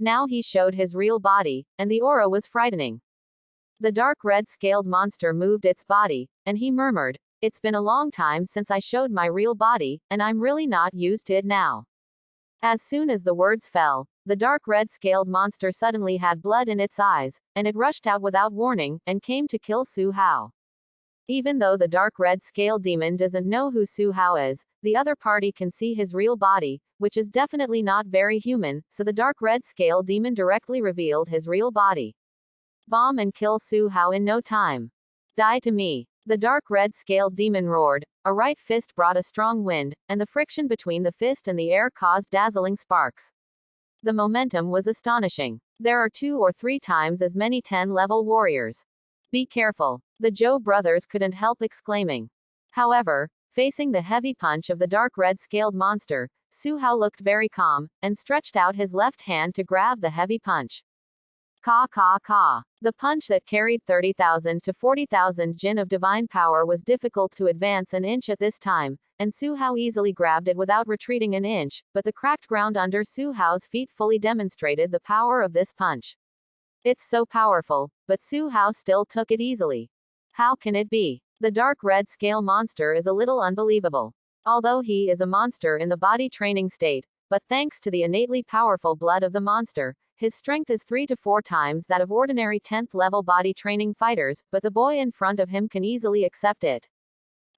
Now he showed his real body, and the aura was frightening. The dark red-scaled monster moved its body, and he murmured, It's been a long time since I showed my real body, and I'm really not used to it now. As soon as the words fell, the dark red-scaled monster suddenly had blood in its eyes, and it rushed out without warning, and came to kill Su Hao. Even though the dark red-scaled demon doesn't know who Su Hao is, the other party can see his real body, which is definitely not very human, so the dark red-scaled demon directly revealed his real body. Bomb and kill Su Hao in no time. Die to me. The dark red-scaled demon roared. A right fist brought a strong wind, and the friction between the fist and the air caused dazzling sparks. The momentum was astonishing. There are 2 or 3 times as many 10-level warriors. Be careful. The Zhou brothers couldn't help exclaiming. However, facing the heavy punch of the dark red-scaled monster, Su Hao looked very calm, and stretched out his left hand to grab the heavy punch. Caw caw caw. The punch that carried 30,000 to 40,000 jin of divine power was difficult to advance an inch at this time, and Su Hao easily grabbed it without retreating an inch, but the cracked ground under Su Hao's feet fully demonstrated the power of this punch. It's so powerful, but Su Hao still took it easily. How can it be? The dark red scale monster is a little unbelievable. Although he is a monster in the body training state, but thanks to the innately powerful blood of the monster, his strength is 3 to 4 times that of ordinary 10th level body training fighters, but the boy in front of him can easily accept it.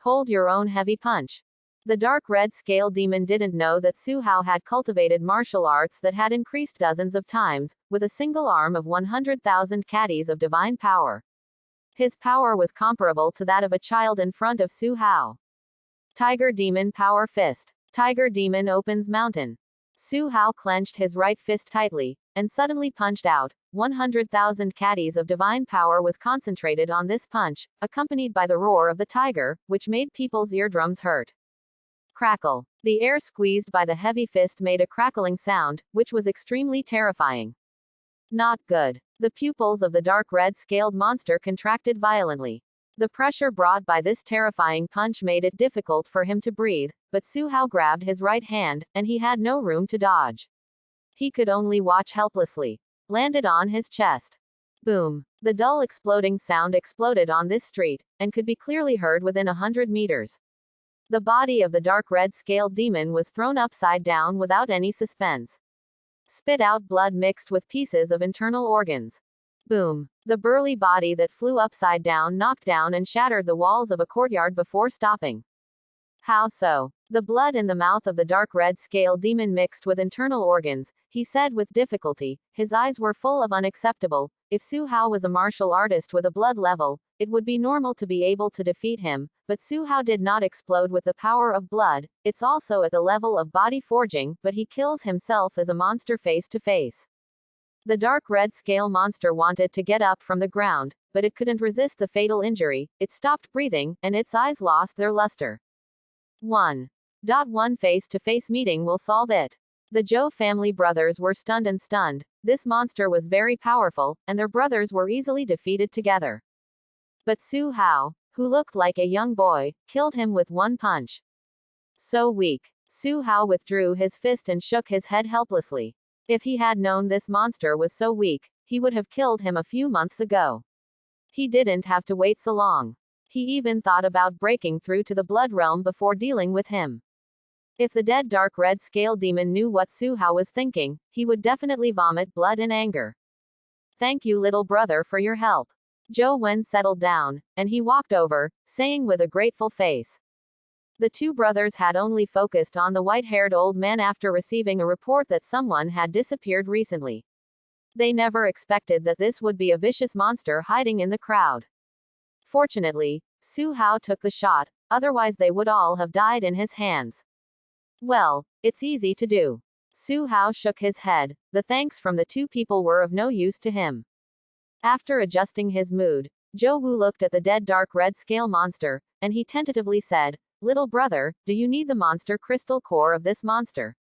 Hold your own heavy punch. The dark red scale demon didn't know that Su Hao had cultivated martial arts that had increased dozens of times, with a single arm of 100,000 caddies of divine power. His power was comparable to that of a child in front of Su Hao. Tiger Demon Power Fist. Tiger Demon opens mountain. Su Hao clenched his right fist tightly, and suddenly punched out. 100,000 caddies of divine power was concentrated on this punch, accompanied by the roar of the tiger, which made people's eardrums hurt. Crackle. The air squeezed by the heavy fist made a crackling sound, which was extremely terrifying. Not good. The pupils of the dark red-scaled monster contracted violently. The pressure brought by this terrifying punch made it difficult for him to breathe, but Su Hao grabbed his right hand, and he had no room to dodge. He could only watch helplessly. Landed on his chest. Boom. The dull exploding sound exploded on this street, and could be clearly heard within 100 meters. The body of the dark red-scaled demon was thrown upside down without any suspense. Spit out blood mixed with pieces of internal organs. Boom. The burly body that flew upside down knocked down and shattered the walls of a courtyard before stopping. How so? The blood in the mouth of the dark red scale demon mixed with internal organs, he said with difficulty. His eyes were full of unacceptable. If Su Hao was a martial artist with a blood level, it would be normal to be able to defeat him, but Su Hao did not explode with the power of blood. It's also at the level of body forging, but he kills himself as a monster face to face. The dark red scale monster wanted to get up from the ground, but it couldn't resist the fatal injury. It stopped breathing, and its eyes lost their luster. 1. Face-to-face meeting will solve it. The Zhou family brothers were stunned. This monster was very powerful, and their brothers were easily defeated together. But Su Hao, who looked like a young boy, killed him with one punch. So weak. Su Hao withdrew his fist and shook his head helplessly. If he had known this monster was so weak, he would have killed him a few months ago. He didn't have to wait so long. He even thought about breaking through to the blood realm before dealing with him. If the dead dark red scale demon knew what Su Hao was thinking, he would definitely vomit blood in anger. Thank you, little brother, for your help. Zhou Wen settled down, and he walked over, saying with a grateful face. The two brothers had only focused on the white-haired old man after receiving a report that someone had disappeared recently. They never expected that this would be a vicious monster hiding in the crowd. Fortunately, Su Hao took the shot, otherwise they would all have died in his hands. Well, it's easy to do. Su Hao shook his head. The thanks from the two people were of no use to him. After adjusting his mood, Zhou Wu looked at the dead dark red scale monster, and he tentatively said, "Little brother, do you need the monster crystal core of this monster?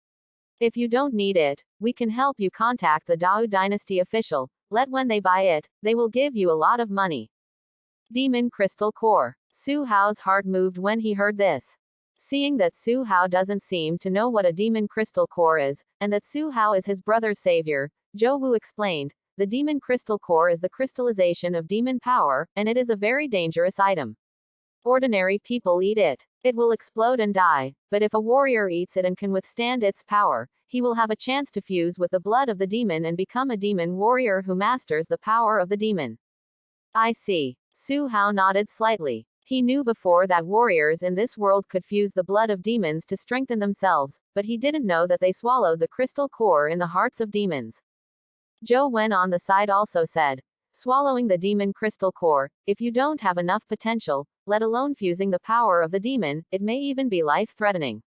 If you don't need it, we can help you contact the Dao Dynasty official. When they buy it, they will give you a lot of money." Demon crystal core. Su Hao's heart moved when he heard this. Seeing that Su Hao doesn't seem to know what a demon crystal core is, and that Su Hao is his brother's savior, Zhou Wu explained, the demon crystal core is the crystallization of demon power, and it is a very dangerous item. Ordinary people eat it. It will explode and die, but if a warrior eats it and can withstand its power, he will have a chance to fuse with the blood of the demon and become a demon warrior who masters the power of the demon. I see. Su Hao nodded slightly. He knew before that warriors in this world could fuse the blood of demons to strengthen themselves, but he didn't know that they swallowed the crystal core in the hearts of demons. Zhou Wen on the side also said, swallowing the demon crystal core, if you don't have enough potential, let alone fusing the power of the demon, it may even be life-threatening.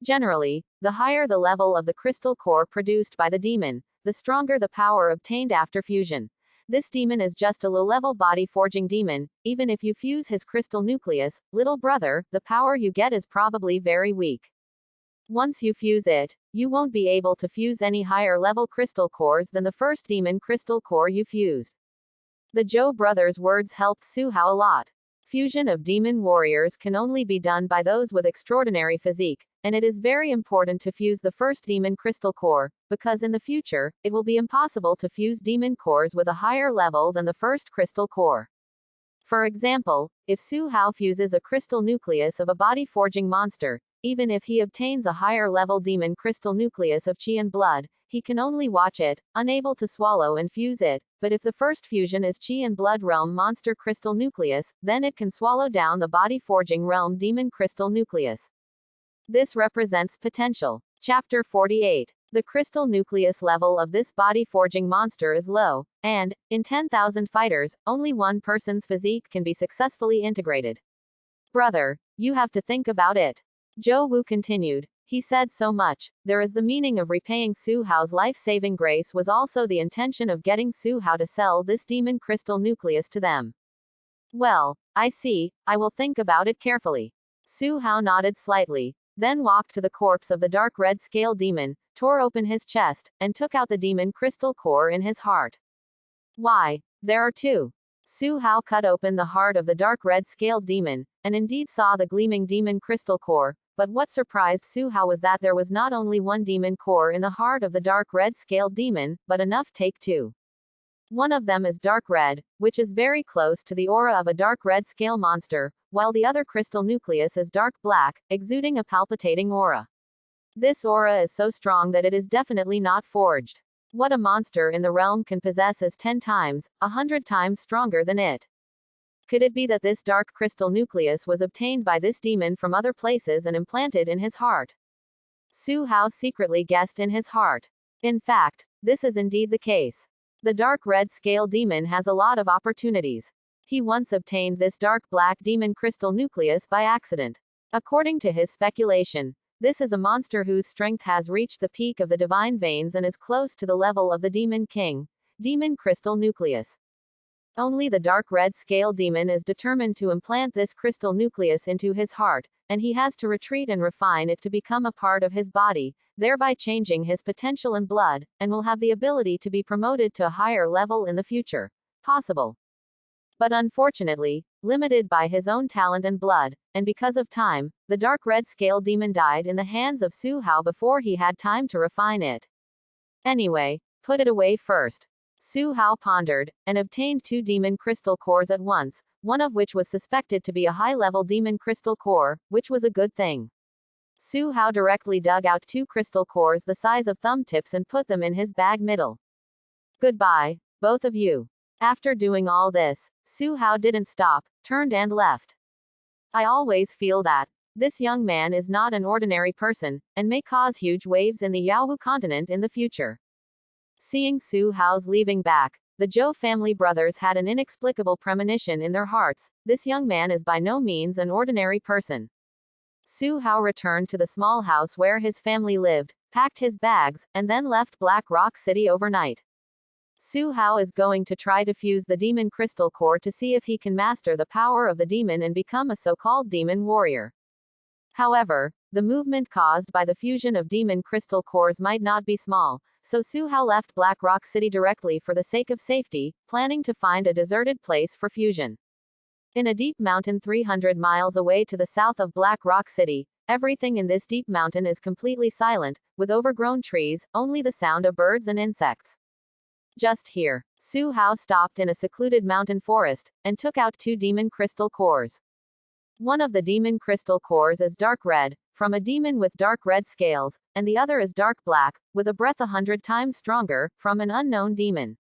Generally, the higher the level of the crystal core produced by the demon, the stronger the power obtained after fusion. This demon is just a low-level body-forging demon. Even if you fuse his crystal nucleus, little brother, the power you get is probably very weak. Once you fuse it, you won't be able to fuse any higher-level crystal cores than the first demon crystal core you fused. The Zhou brothers' words helped Su Hao a lot. Fusion of demon warriors can only be done by those with extraordinary physique, and it is very important to fuse the first demon crystal core, because in the future, it will be impossible to fuse demon cores with a higher level than the first crystal core. For example, if Su Hao fuses a crystal nucleus of a body-forging monster, even if he obtains a higher-level demon crystal nucleus of qi and blood, he can only watch it, unable to swallow and fuse it, but if the first fusion is qi and blood realm monster crystal nucleus, then it can swallow down the body-forging realm demon crystal nucleus. This represents potential. Chapter 48. The crystal nucleus level of this body-forging monster is low, and, in 10,000 fighters, only one person's physique can be successfully integrated. Brother, you have to think about it. Zhou Wu continued. He said so much. There is the meaning of repaying Su Hao's life-saving grace was also the intention of getting Su Hao to sell this demon crystal nucleus to them. Well, I see, I will think about it carefully. Su Hao nodded slightly, then walked to the corpse of the dark red scale demon, tore open his chest, and took out the demon crystal core in his heart. Why, there are two. Su Hao cut open the heart of the dark red scaled demon, and indeed saw the gleaming demon crystal core, but what surprised Su Hao was that there was not only one demon core in the heart of the dark red scaled demon, but enough take two. One of them is dark red, which is very close to the aura of a dark red scale monster, while the other crystal nucleus is dark black, exuding a palpitating aura. This aura is so strong that it is definitely not forged. What a monster in the realm can possess is 10 times, 100 times stronger than it. Could it be that this dark crystal nucleus was obtained by this demon from other places and implanted in his heart? Su Hao secretly guessed in his heart. In fact, this is indeed the case. The dark red scale demon has a lot of opportunities. He once obtained this dark black demon crystal nucleus by accident. According to his speculation, this is a monster whose strength has reached the peak of the divine veins and is close to the level of the demon king, demon crystal nucleus. Only the dark red scale demon is determined to implant this crystal nucleus into his heart, and he has to retreat and refine it to become a part of his body, thereby changing his potential and blood, and will have the ability to be promoted to a higher level in the future. Possible. But unfortunately, limited by his own talent and blood, and because of time, the dark red scale demon died in the hands of Su Hao before he had time to refine it. Anyway, put it away first. Su Hao pondered, and obtained 2 demon crystal cores at once, one of which was suspected to be a high-level demon crystal core, which was a good thing. Su Hao directly dug out 2 crystal cores the size of thumb tips and put them in his bag middle. Goodbye, both of you. After doing all this, Su Hao didn't stop, turned and left. I always feel that this young man is not an ordinary person, and may cause huge waves in the Yaohu continent in the future. Seeing Su Hao's leaving back, the Zhou family brothers had an inexplicable premonition in their hearts. This young man is by no means an ordinary person. Su Hao returned to the small house where his family lived, packed his bags, and then left Black Rock City overnight. Su Hao is going to try to fuse the demon crystal core to see if he can master the power of the demon and become a so-called demon warrior. However, the movement caused by the fusion of demon crystal cores might not be small, so Su Hao left Black Rock City directly for the sake of safety, planning to find a deserted place for fusion. In a deep mountain 300 miles away to the south of Black Rock City, everything in this deep mountain is completely silent, with overgrown trees, only the sound of birds and insects. Just here, Su Hao stopped in a secluded mountain forest, and took out 2 demon crystal cores. One of the demon crystal cores is dark red, from a demon with dark red scales, and the other is dark black, with a breath 100 times stronger, from an unknown demon.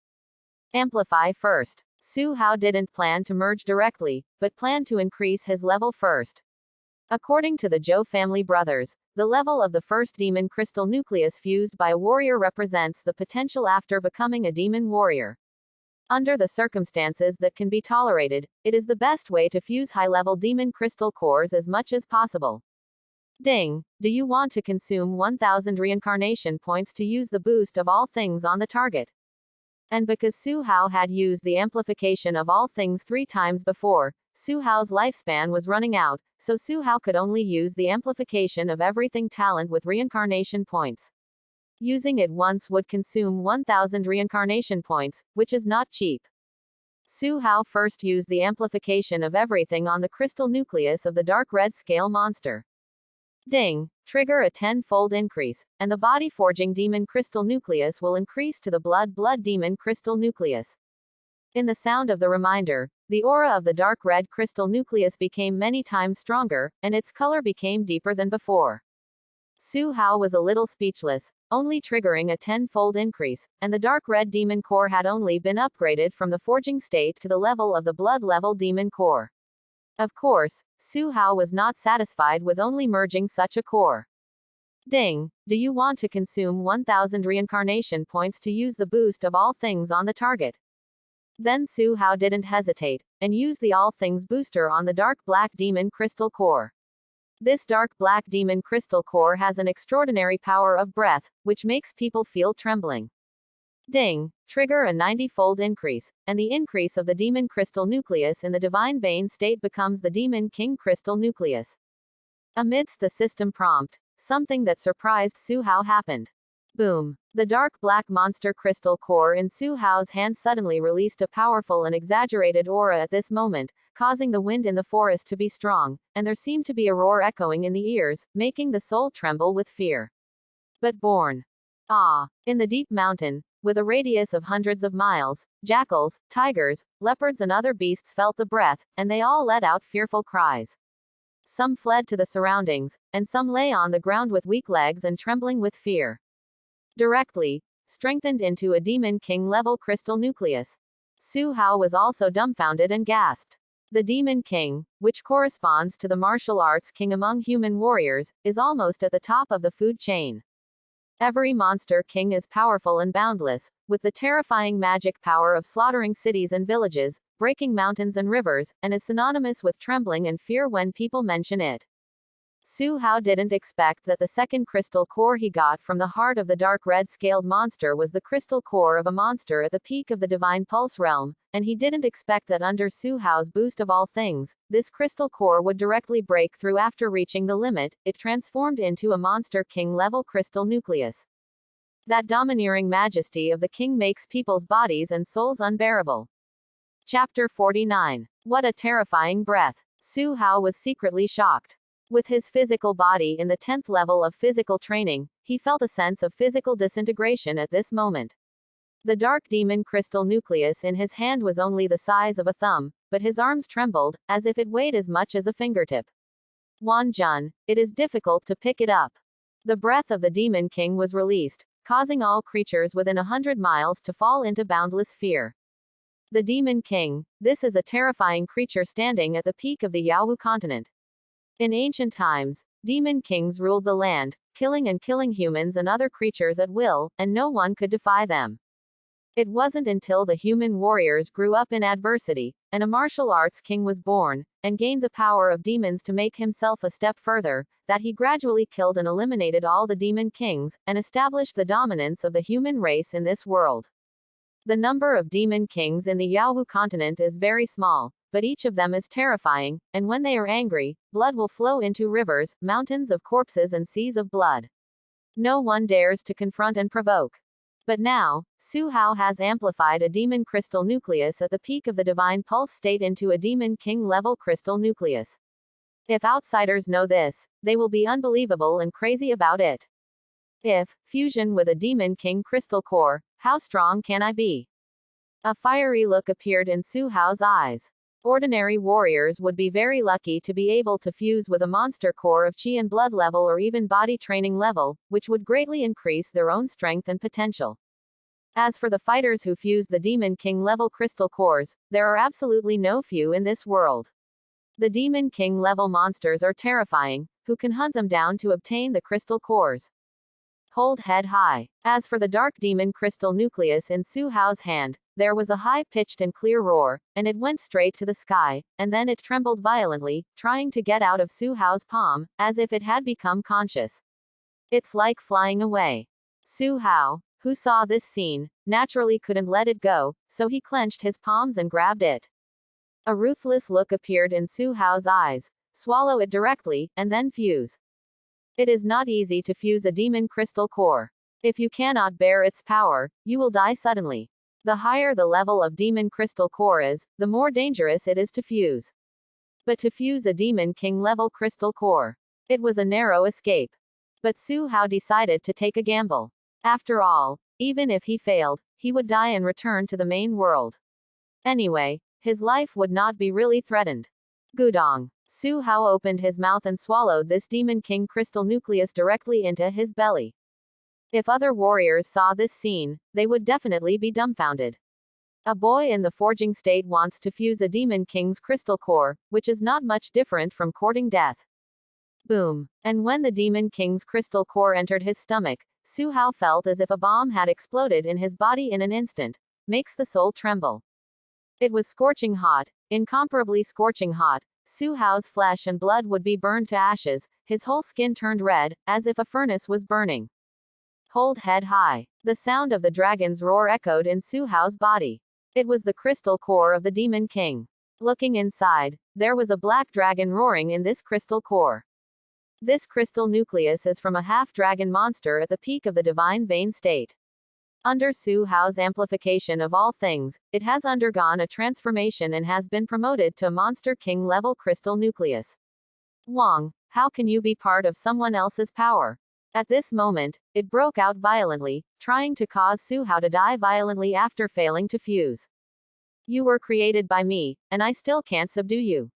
Amplify first. Su Hao didn't plan to merge directly, but planned to increase his level first. According to the Zhou family brothers, the level of the first demon crystal nucleus fused by a warrior represents the potential after becoming a demon warrior. Under the circumstances that can be tolerated, it is the best way to fuse high-level demon crystal cores as much as possible. Ding! Do you want to consume 1000 reincarnation points to use the boost of all things on the target? And because Su Hao had used the amplification of all things 3 times before, Su Hao's lifespan was running out, so Su Hao could only use the amplification of everything talent with reincarnation points. Using it once would consume 1000 reincarnation points, which is not cheap. Su Hao first used the amplification of everything on the crystal nucleus of the dark red scale monster. Ding! Trigger a 10-fold increase, and the body forging demon crystal nucleus will increase to the blood demon crystal nucleus. In the sound of the reminder, the aura of the dark red crystal nucleus became many times stronger, and its color became deeper than before. Su Hao was a little speechless, only triggering a 10-fold increase, and the dark red demon core had only been upgraded from the forging state to the level of the blood level demon core. Of course, Su Hao was not satisfied with only merging such a core. Ding! Do you want to consume 1000 reincarnation points to use the boost of all things on the target? Then Su Hao didn't hesitate, and used the all things booster on the dark black demon crystal core. This dark black demon crystal core has an extraordinary power of breath, which makes people feel trembling. Ding! Trigger a 90-fold increase, and the increase of the demon crystal nucleus in the divine vein state becomes the demon king crystal nucleus. Amidst the system prompt, something that surprised Su Hao happened. Boom! The dark black monster crystal core in Su Hao's hand suddenly released a powerful and exaggerated aura at this moment, causing the wind in the forest to be strong, and there seemed to be a roar echoing in the ears, making the soul tremble with fear. But born. In the deep mountain, with a radius of hundreds of miles, jackals, tigers, leopards and other beasts felt the breath, and they all let out fearful cries. Some fled to the surroundings, and some lay on the ground with weak legs and trembling with fear. Directly, strengthened into a demon king level crystal nucleus. Su Hao was also dumbfounded and gasped. The Demon King, which corresponds to the martial arts king among human warriors, is almost at the top of the food chain. Every monster king is powerful and boundless, with the terrifying magic power of slaughtering cities and villages, breaking mountains and rivers, and is synonymous with trembling and fear when people mention it. Su Hao didn't expect that the second crystal core he got from the heart of the dark red-scaled monster was the crystal core of a monster at the peak of the divine pulse realm, and he didn't expect that under Su Hao's boost of all things, this crystal core would directly break through after reaching the limit. It transformed into a monster king-level crystal nucleus. That domineering majesty of the king makes people's bodies and souls unbearable. Chapter 49. What a terrifying breath. Su Hao was secretly shocked. With his physical body in the 10th level of physical training, he felt a sense of physical disintegration at this moment. The dark demon crystal nucleus in his hand was only the size of a thumb, but his arms trembled, as if it weighed as much as a fingertip. Wan Jun, it is difficult to pick it up. The breath of the Demon King was released, causing all creatures within 100 miles to fall into boundless fear. The Demon King, this is a terrifying creature standing at the peak of the Yaowu continent. In ancient times, demon kings ruled the land, killing humans and other creatures at will, and no one could defy them. It wasn't until the human warriors grew up in adversity, and a martial arts king was born, and gained the power of demons to make himself a step further, that he gradually killed and eliminated all the demon kings, and established the dominance of the human race in this world. The number of demon kings in the Yaowu continent is very small, but each of them is terrifying, and when they are angry, blood will flow into rivers, mountains of corpses and seas of blood. No one dares to confront and provoke. But now, Su Hao has amplified a demon crystal nucleus at the peak of the divine pulse state into a demon king-level crystal nucleus. If outsiders know this, they will be unbelievable and crazy about it. If fusion with a demon king crystal core, how strong can I be? A fiery look appeared in Su Hao's eyes. Ordinary warriors would be very lucky to be able to fuse with a monster core of chi and blood level or even body training level, which would greatly increase their own strength and potential. As for the fighters who fuse the Demon King level crystal cores, there are absolutely no few in this world. The Demon King level monsters are terrifying, who can hunt them down to obtain the crystal cores. Hold head high. As for the dark demon crystal nucleus in Su Hao's hand, there was a high-pitched and clear roar, and it went straight to the sky, and then it trembled violently, trying to get out of Su Hao's palm, as if it had become conscious. It's like flying away. Su Hao, who saw this scene, naturally couldn't let it go, so he clenched his palms and grabbed it. A ruthless look appeared in Su Hao's eyes. Swallow it directly, and then fuse. It is not easy to fuse a demon crystal core. If you cannot bear its power, you will die suddenly. The higher the level of demon crystal core is, the more dangerous it is to fuse. But to fuse a demon king level crystal core, it was a narrow escape. But Su Hao decided to take a gamble. After all, even if he failed, he would die and return to the main world. Anyway, his life would not be really threatened. Gudong. Su Hao opened his mouth and swallowed this Demon King crystal nucleus directly into his belly. If other warriors saw this scene, they would definitely be dumbfounded. A boy in the forging state wants to fuse a Demon King's crystal core, which is not much different from courting death. Boom. And when the Demon King's crystal core entered his stomach, Su Hao felt as if a bomb had exploded in his body in an instant. Makes the soul tremble. It was scorching hot, incomparably scorching hot. Su Hao's flesh and blood would be burned to ashes, his whole skin turned red, as if a furnace was burning. Hold head high. The sound of the dragon's roar echoed in Su Hao's body. It was the crystal core of the Demon King. Looking inside, there was a black dragon roaring in this crystal core. This crystal nucleus is from a half-dragon monster at the peak of the divine vein state. Under Su Hao's amplification of all things, it has undergone a transformation and has been promoted to Monster King level crystal nucleus. Wang, how can you be part of someone else's power? At this moment, it broke out violently, trying to cause Su Hao to die violently after failing to fuse. You were created by me, and I still can't subdue you.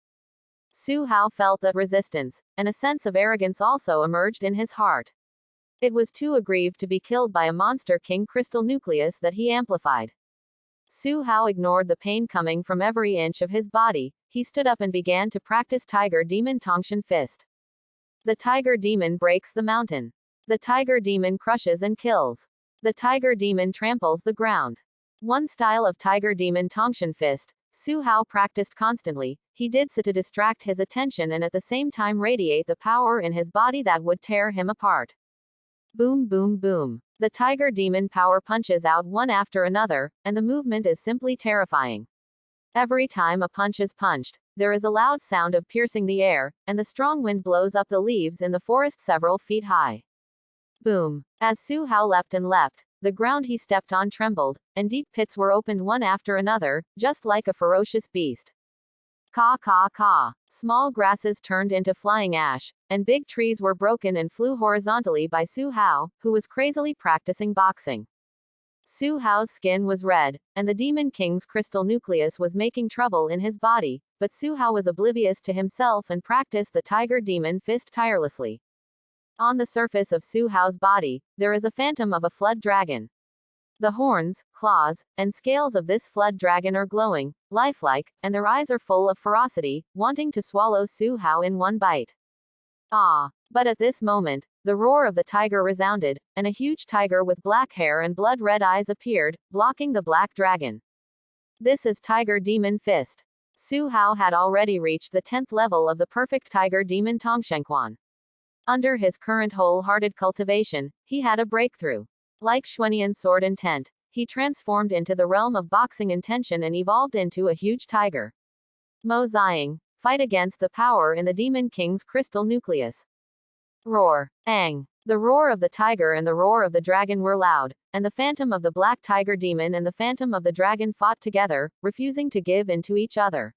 Su Hao felt that resistance, and a sense of arrogance also emerged in his heart. It was too aggrieved to be killed by a Monster King crystal nucleus that he amplified. Su Hao ignored the pain coming from every inch of his body. He stood up and began to practice Tiger Demon Tongshan Fist. The Tiger Demon breaks the mountain. The Tiger Demon crushes and kills. The Tiger Demon tramples the ground. One style of Tiger Demon Tongshan Fist, Su Hao practiced constantly. He did so to distract his attention and at the same time radiate the power in his body that would tear him apart. Boom, boom, boom. The Tiger Demon power punches out one after another, and the movement is simply terrifying. Every time a punch is punched, there is a loud sound of piercing the air, and the strong wind blows up the leaves in the forest several feet high. Boom. As Su Hao leapt and leapt, the ground he stepped on trembled, and deep pits were opened one after another, just like a ferocious beast. Caw, caw, caw. Small grasses turned into flying ash, and big trees were broken and flew horizontally by Su Hao, who was crazily practicing boxing. Su Hao's skin was red, and the Demon King's crystal nucleus was making trouble in his body, but Su Hao was oblivious to himself and practiced the Tiger Demon Fist tirelessly. On the surface of Su Hao's body, there is a phantom of a flood dragon. The horns, claws, and scales of this flood dragon are glowing, lifelike, and their eyes are full of ferocity, wanting to swallow Su Hao in one bite. Ah! But at this moment, the roar of the tiger resounded, and a huge tiger with black hair and blood-red eyes appeared, blocking the black dragon. This is Tiger Demon Fist. Su Hao had already reached the 10th level of the perfect Tiger Demon Tongshan. Under his current wholehearted cultivation, he had a breakthrough. Like Xuanian sword intent, he transformed into the realm of boxing intention and evolved into a huge tiger. Mo Ziying, fight against the power in the Demon King's crystal nucleus. Roar. Ang. The roar of the tiger and the roar of the dragon were loud, and the phantom of the black tiger demon and the phantom of the dragon fought together, refusing to give in to each other.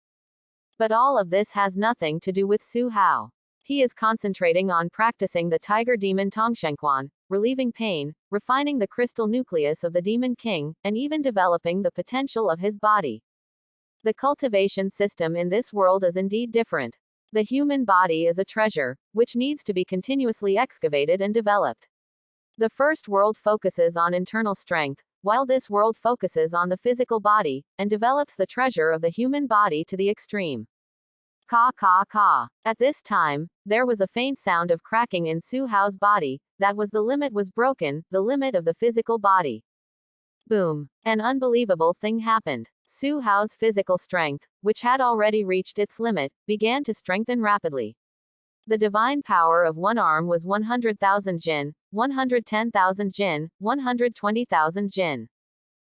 But all of this has nothing to do with Su Hao. He is concentrating on practicing the Tiger Demon Tongshan, relieving pain, refining the crystal nucleus of the Demon King, and even developing the potential of his body. The cultivation system in this world is indeed different. The human body is a treasure, which needs to be continuously excavated and developed. The first world focuses on internal strength, while this world focuses on the physical body, and develops the treasure of the human body to the extreme. Caw, caw, caw. At this time, there was a faint sound of cracking in Su Hao's body. That was the limit was broken, the limit of the physical body. Boom. An unbelievable thing happened. Su Hao's physical strength, which had already reached its limit, began to strengthen rapidly. The divine power of one arm was 100,000 jin, 110,000 jin, 120,000 jin.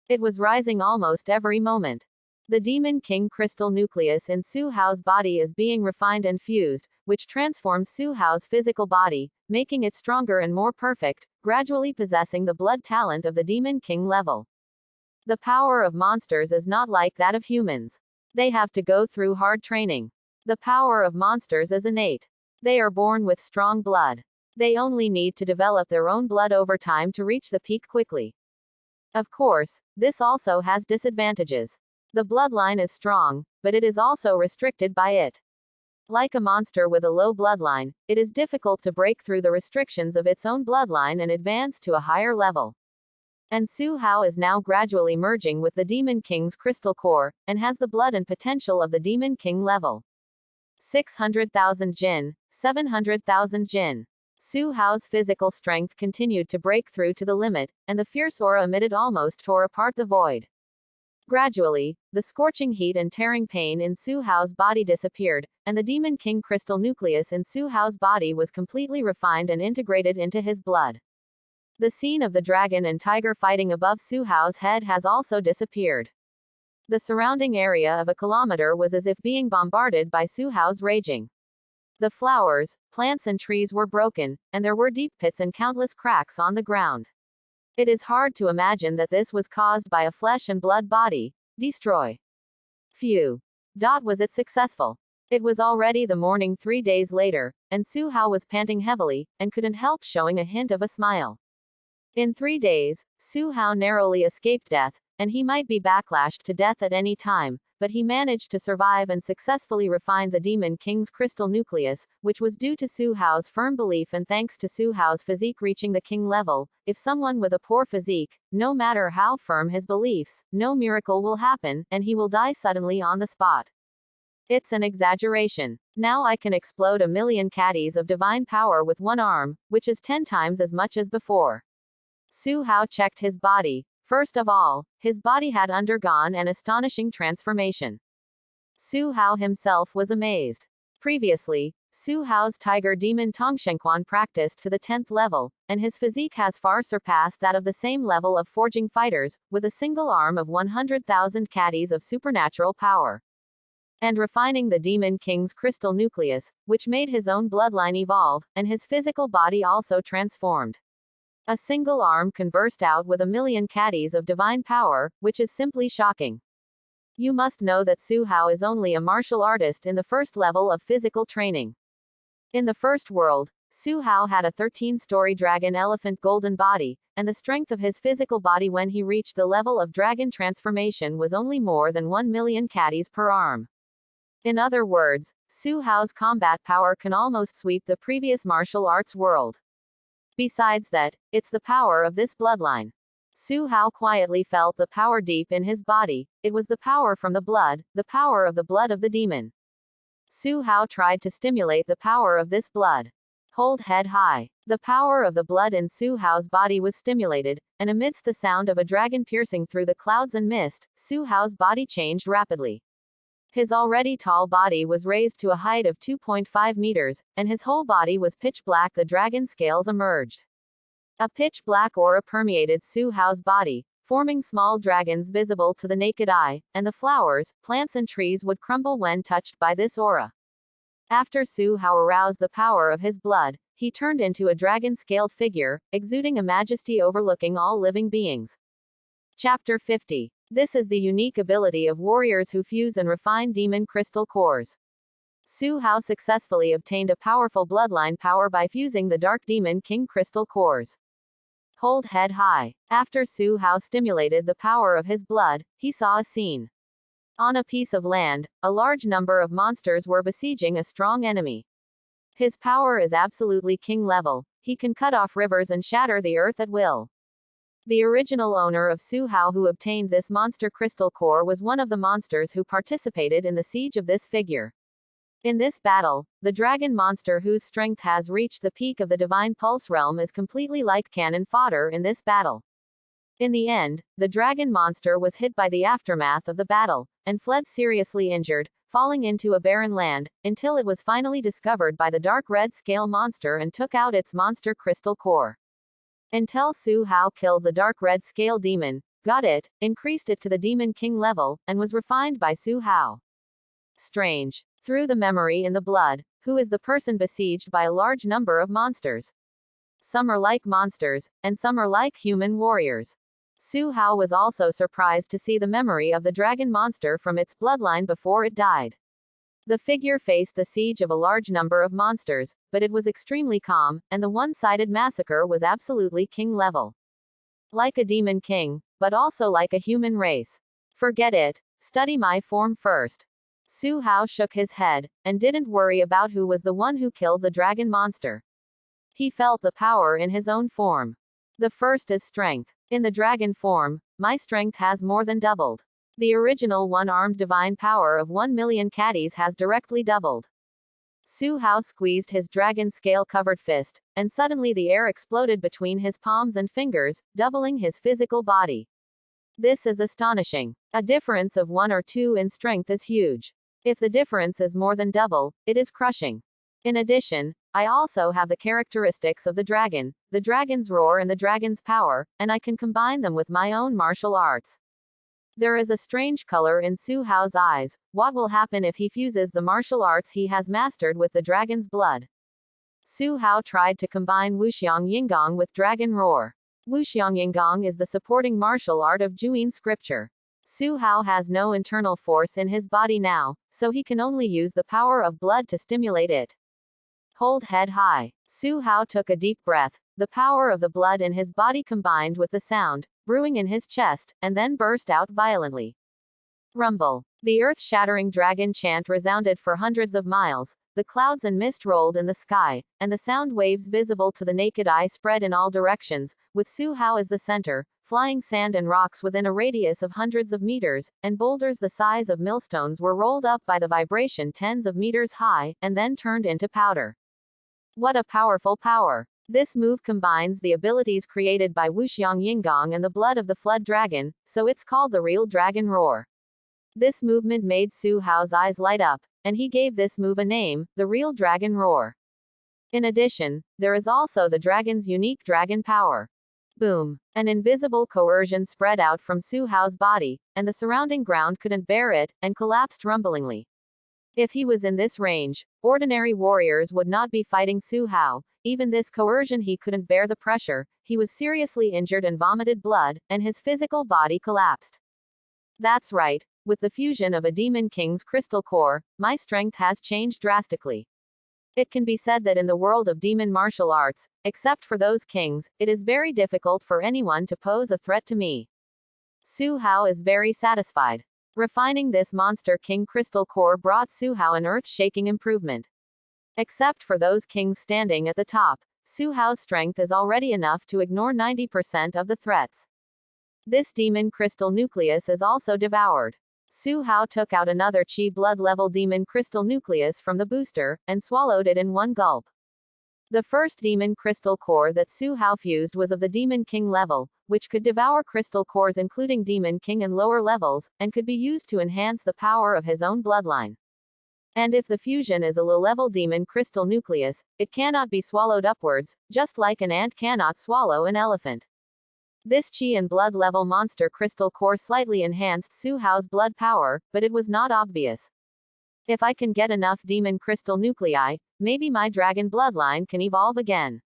It was rising almost every moment. The Demon King crystal nucleus in Su Hao's body is being refined and fused, which transforms Su Hao's physical body, making it stronger and more perfect, gradually possessing the blood talent of the Demon King level. The power of monsters is not like that of humans. They have to go through hard training. The power of monsters is innate. They are born with strong blood. They only need to develop their own blood over time to reach the peak quickly. Of course, this also has disadvantages. The bloodline is strong, but it is also restricted by it. Like a monster with a low bloodline, it is difficult to break through the restrictions of its own bloodline and advance to a higher level. And Su Hao is now gradually merging with the Demon King's crystal core, and has the blood and potential of the Demon King level. 600,000 jin, 700,000 jin. Su Hao's physical strength continued to break through to the limit, and the fierce aura emitted almost tore apart the void. Gradually, the scorching heat and tearing pain in Su Hao's body disappeared, and the Demon King crystal nucleus in Su Hao's body was completely refined and integrated into his blood. The scene of the dragon and tiger fighting above Su Hao's head has also disappeared. The surrounding area of a kilometer was as if being bombarded by Su Hao's raging. The flowers, plants and trees were broken, and there were deep pits and countless cracks on the ground. It is hard to imagine that this was caused by a flesh and blood body. Destroy. Phew. Was it successful? It was already the morning 3 days later, and Su Hao was panting heavily, and couldn't help showing a hint of a smile. In 3 days, Su Hao narrowly escaped death, and he might be backlashed to death at any time, but he managed to survive and successfully refine the Demon King's crystal nucleus, which was due to Su Hao's firm belief and thanks to Su Hao's physique reaching the king level. If someone with a poor physique, no matter how firm his beliefs, no miracle will happen, and he will die suddenly on the spot. It's an exaggeration. Now I can explode 1,000,000 caddies of divine power with one arm, which is 10 times as much as before. Su Hao checked his body. First of all, his body had undergone an astonishing transformation. Su Hao himself was amazed. Previously, Su Hao's tiger demon Tongshenquan practiced to the 10th level, and his physique has far surpassed that of the same level of forging fighters, with a single arm of 100,000 caddies of supernatural power. And refining the Demon King's crystal nucleus, which made his own bloodline evolve, and his physical body also transformed. A single arm can burst out with 1,000,000 caddies of divine power, which is simply shocking. You must know that Su Hao is only a martial artist in the first level of physical training. In the first world, Su Hao had a 13-story dragon elephant golden body, and the strength of his physical body when he reached the level of dragon transformation was only more than 1,000,000 caddies per arm. In other words, Su Hao's combat power can almost sweep the previous martial arts world. Besides that, it's the power of this bloodline. Su Hao quietly felt the power deep in his body. It was the power from the power of the blood of the demon. Su Hao tried to stimulate the power of this blood. Hold head high. The power of the blood in Su Hao's body was stimulated, and amidst the sound of a dragon piercing through the clouds and mist, Su Hao's body changed rapidly. His already tall body was raised to a height of 2.5 meters, and his whole body was pitch black. The dragon scales emerged. A pitch black aura permeated Su Hao's body, forming small dragons visible to the naked eye, and the flowers, plants and trees would crumble when touched by this aura. After Su Hao aroused the power of his blood, he turned into a dragon-scaled figure, exuding a majesty overlooking all living beings. Chapter 50. This is the unique ability of warriors who fuse and refine demon crystal cores. Su Hao successfully obtained a powerful bloodline power by fusing the Dark Demon King crystal cores. Hold head high. After Su Hao stimulated the power of his blood, he saw a scene. On a piece of land, a large number of monsters were besieging a strong enemy. His power is absolutely king level. He can cut off rivers and shatter the earth at will. The original owner of Su Hao who obtained this monster crystal core was one of the monsters who participated in the siege of this figure. In this battle, the dragon monster whose strength has reached the peak of the divine pulse realm is completely like cannon fodder in this battle. In the end, the dragon monster was hit by the aftermath of the battle, and fled seriously injured, falling into a barren land, until it was finally discovered by the dark red scale monster and took out its monster crystal core. Until Su Hao killed the dark red scale demon, got it, increased it to the demon king level, and was refined by Su Hao. Strange. Through the memory in the blood, who is the person besieged by a large number of monsters. Some are like monsters, and some are like human warriors. Su Hao was also surprised to see the memory of the dragon monster from its bloodline before it died. The figure faced the siege of a large number of monsters, but it was extremely calm, and the one-sided massacre was absolutely king level. Like a demon king, but also like a human race. Forget it. Study my form first. Su Hao shook his head, and didn't worry about who was the one who killed the dragon monster. He felt the power in his own form. The first is strength. In the dragon form, my strength has more than doubled. The original one-armed divine power of 1,000,000 caddies has directly doubled. Su Hao squeezed his dragon scale-covered fist, and suddenly the air exploded between his palms and fingers, doubling his physical body. This is astonishing. A difference of 1 or 2 in strength is huge. If the difference is more than double, it is crushing. In addition, I also have the characteristics of the dragon's roar and the dragon's power, and I can combine them with my own martial arts. There is a strange color in Su Hao's eyes. What will happen if he fuses the martial arts he has mastered with the dragon's blood? Su Hao tried to combine Wuxiang Yinggong with Dragon Roar. Wuxiang Yinggong is the supporting martial art of Juyin scripture. Su Hao has no internal force in his body now, so he can only use the power of blood to stimulate it. Hold head high. Su Hao took a deep breath. The power of the blood in his body combined with the sound, brewing in his chest, and then burst out violently. Rumble. The earth-shattering dragon chant resounded for hundreds of miles, the clouds and mist rolled in the sky, and the sound waves visible to the naked eye spread in all directions, with Su Hao as the center, flying sand and rocks within a radius of hundreds of meters, and boulders the size of millstones were rolled up by the vibration tens of meters high, and then turned into powder. What a powerful power! This move combines the abilities created by Wuxiang Yinggong and the blood of the flood dragon, so it's called the real dragon roar. This movement made Su Hao's eyes light up, and he gave this move a name, the real dragon roar. In addition, there is also the dragon's unique dragon power. Boom! An invisible coercion spread out from Su Hao's body, and the surrounding ground couldn't bear it, and collapsed rumblingly. If he was in this range, ordinary warriors would not be fighting Su Hao. Even this coercion, he couldn't bear the pressure, he was seriously injured and vomited blood, and his physical body collapsed. That's right. With the fusion of a demon king's crystal core, my strength has changed drastically. It can be said that in the world of demon martial arts, except for those kings, it is very difficult for anyone to pose a threat to me. Su Hao is very satisfied. Refining this monster king crystal core brought Su Hao an earth-shaking improvement. Except for those kings standing at the top, Su Hao's strength is already enough to ignore 90% of the threats. This demon crystal nucleus is also devoured. Su Hao took out another Qi blood level demon crystal nucleus from the booster, and swallowed it in one gulp. The first demon crystal core that Su Hao fused was of the demon king level, which could devour crystal cores including demon king and lower levels, and could be used to enhance the power of his own bloodline. And if the fusion is a low-level demon crystal nucleus, it cannot be swallowed upwards, just like an ant cannot swallow an elephant. This Qi and blood level monster crystal core slightly enhanced Su Hao's blood power, but it was not obvious. If I can get enough demon crystal nuclei, maybe my dragon bloodline can evolve again.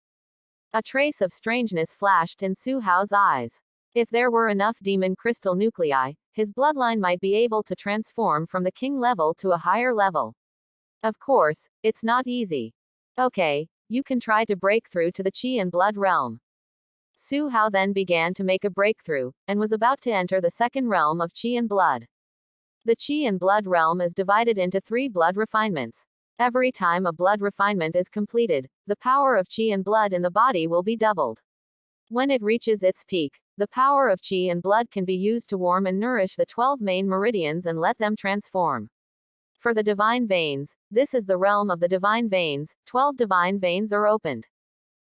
A trace of strangeness flashed in Su Hao's eyes. If there were enough demon crystal nuclei, his bloodline might be able to transform from the king level to a higher level. Of course, it's not easy. Okay, you can try to break through to the Qi and blood realm. Su Hao then began to make a breakthrough, and was about to enter the second realm of Qi and blood. The Qi and blood realm is divided into 3 blood refinements. Every time a blood refinement is completed, the power of Qi and blood in the body will be doubled. When it reaches its peak, the power of Qi and blood can be used to warm and nourish the 12 main meridians and let them transform. For the divine veins, this is the realm of the divine veins, 12 divine veins are opened.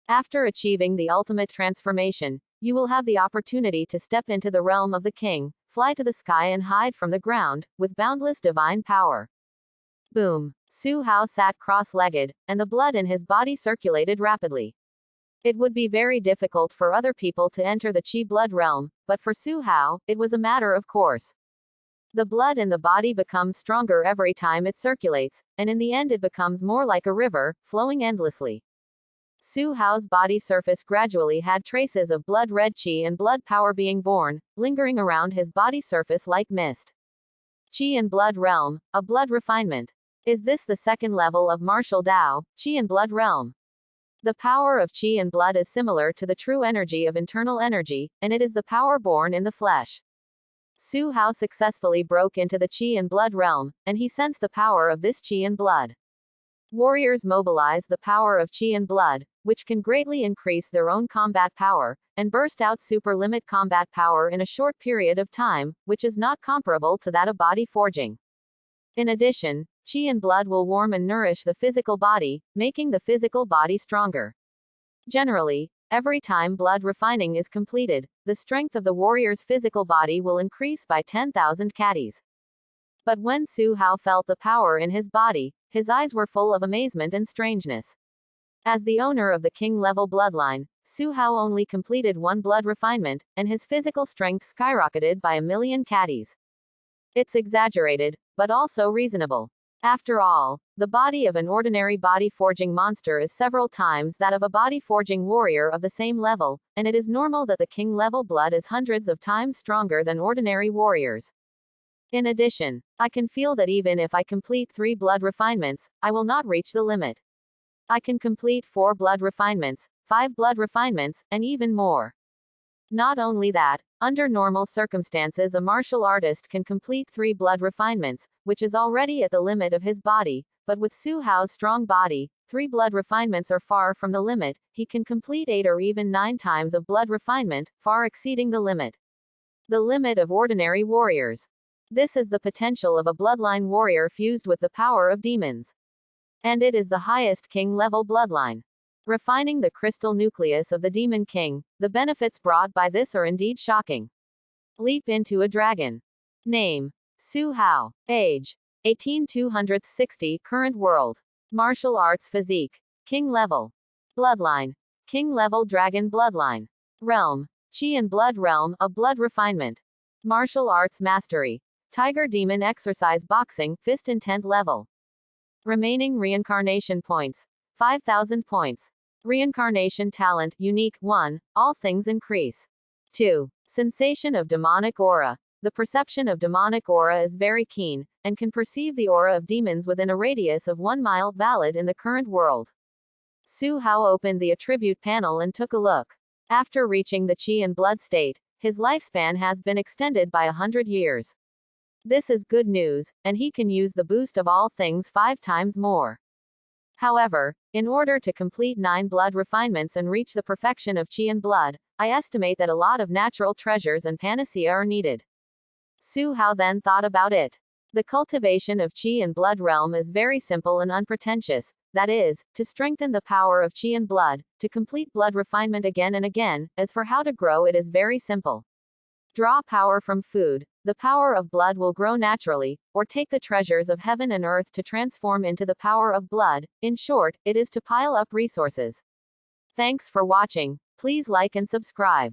After achieving the ultimate transformation, you will have the opportunity to step into the realm of the king, fly to the sky and hide from the ground, with boundless divine power. Boom! Su Hao sat cross-legged, and the blood in his body circulated rapidly. It would be very difficult for other people to enter the Qi blood realm, but for Su Hao, it was a matter of course. The blood in the body becomes stronger every time it circulates, and in the end it becomes more like a river, flowing endlessly. Su Hao's body surface gradually had traces of blood-red Qi and blood power being born, lingering around his body surface like mist. Qi and blood realm, a blood refinement. Is this the second level of martial Dao, Qi and blood realm? The power of Qi and blood is similar to the true energy of internal energy, and it is the power born in the flesh. Su Hao successfully broke into the Qi and blood realm, and he sensed the power of this Qi and blood. Warriors mobilize the power of Qi and blood, which can greatly increase their own combat power, and burst out super limit combat power in a short period of time, which is not comparable to that of body forging. In addition, Qi and blood will warm and nourish the physical body, making the physical body stronger. Generally, every time blood refining is completed, the strength of the warrior's physical body will increase by 10,000 catties. But when Su Hao felt the power in his body, his eyes were full of amazement and strangeness. As the owner of the king-level bloodline, Su Hao only completed 1 blood refinement, and his physical strength skyrocketed by 1,000,000 catties. It's exaggerated, but also reasonable. After all, the body of an ordinary body-forging monster is several times that of a body-forging warrior of the same level, and it is normal that the king-level blood is hundreds of times stronger than ordinary warriors. In addition, I can feel that even if I complete 3 blood refinements, I will not reach the limit. I can complete 4 blood refinements, 5 blood refinements, and even more. Not only that, under normal circumstances, a martial artist can complete 3 blood refinements, which is already at the limit of his body, but with Su Hao's strong body, 3 blood refinements are far from the limit. He can complete 8 or even 9 times of blood refinement, far exceeding the limit. The limit of ordinary warriors. This is the potential of a bloodline warrior fused with the power of demons. And it is the highest king-level bloodline. Refining the crystal nucleus of the Demon King, the benefits brought by this are indeed shocking. Leap into a dragon. Name: Su Hao. Age: 18260. Current world. Martial arts physique: King level. Bloodline: King level dragon bloodline. Realm: Qi and Blood Realm, a blood refinement. Martial arts mastery: Tiger Demon exercise boxing, fist intent level. Remaining reincarnation points: 5,000 points. Reincarnation talent, unique, 1, all things increase. 2. Sensation of demonic aura. The perception of demonic aura is very keen, and can perceive the aura of demons within a radius of 1 mile, valid in the current world. Su Hao opened the attribute panel and took a look. After reaching the Qi and Blood state, his lifespan has been extended by 100 years. This is good news, and he can use the boost of all things 5 times more. However, in order to complete 9 blood refinements and reach the perfection of Qi and Blood, I estimate that a lot of natural treasures and panacea are needed. Su Hao then thought about it. The cultivation of Qi and Blood realm is very simple and unpretentious, that is, to strengthen the power of Qi and Blood, to complete blood refinement again and again. As for how to grow, it is very simple. Draw power from food, the power of blood will grow naturally, or take the treasures of heaven and earth to transform into the power of blood. In short, it is to pile up resources. Thanks for watching. Please like and subscribe.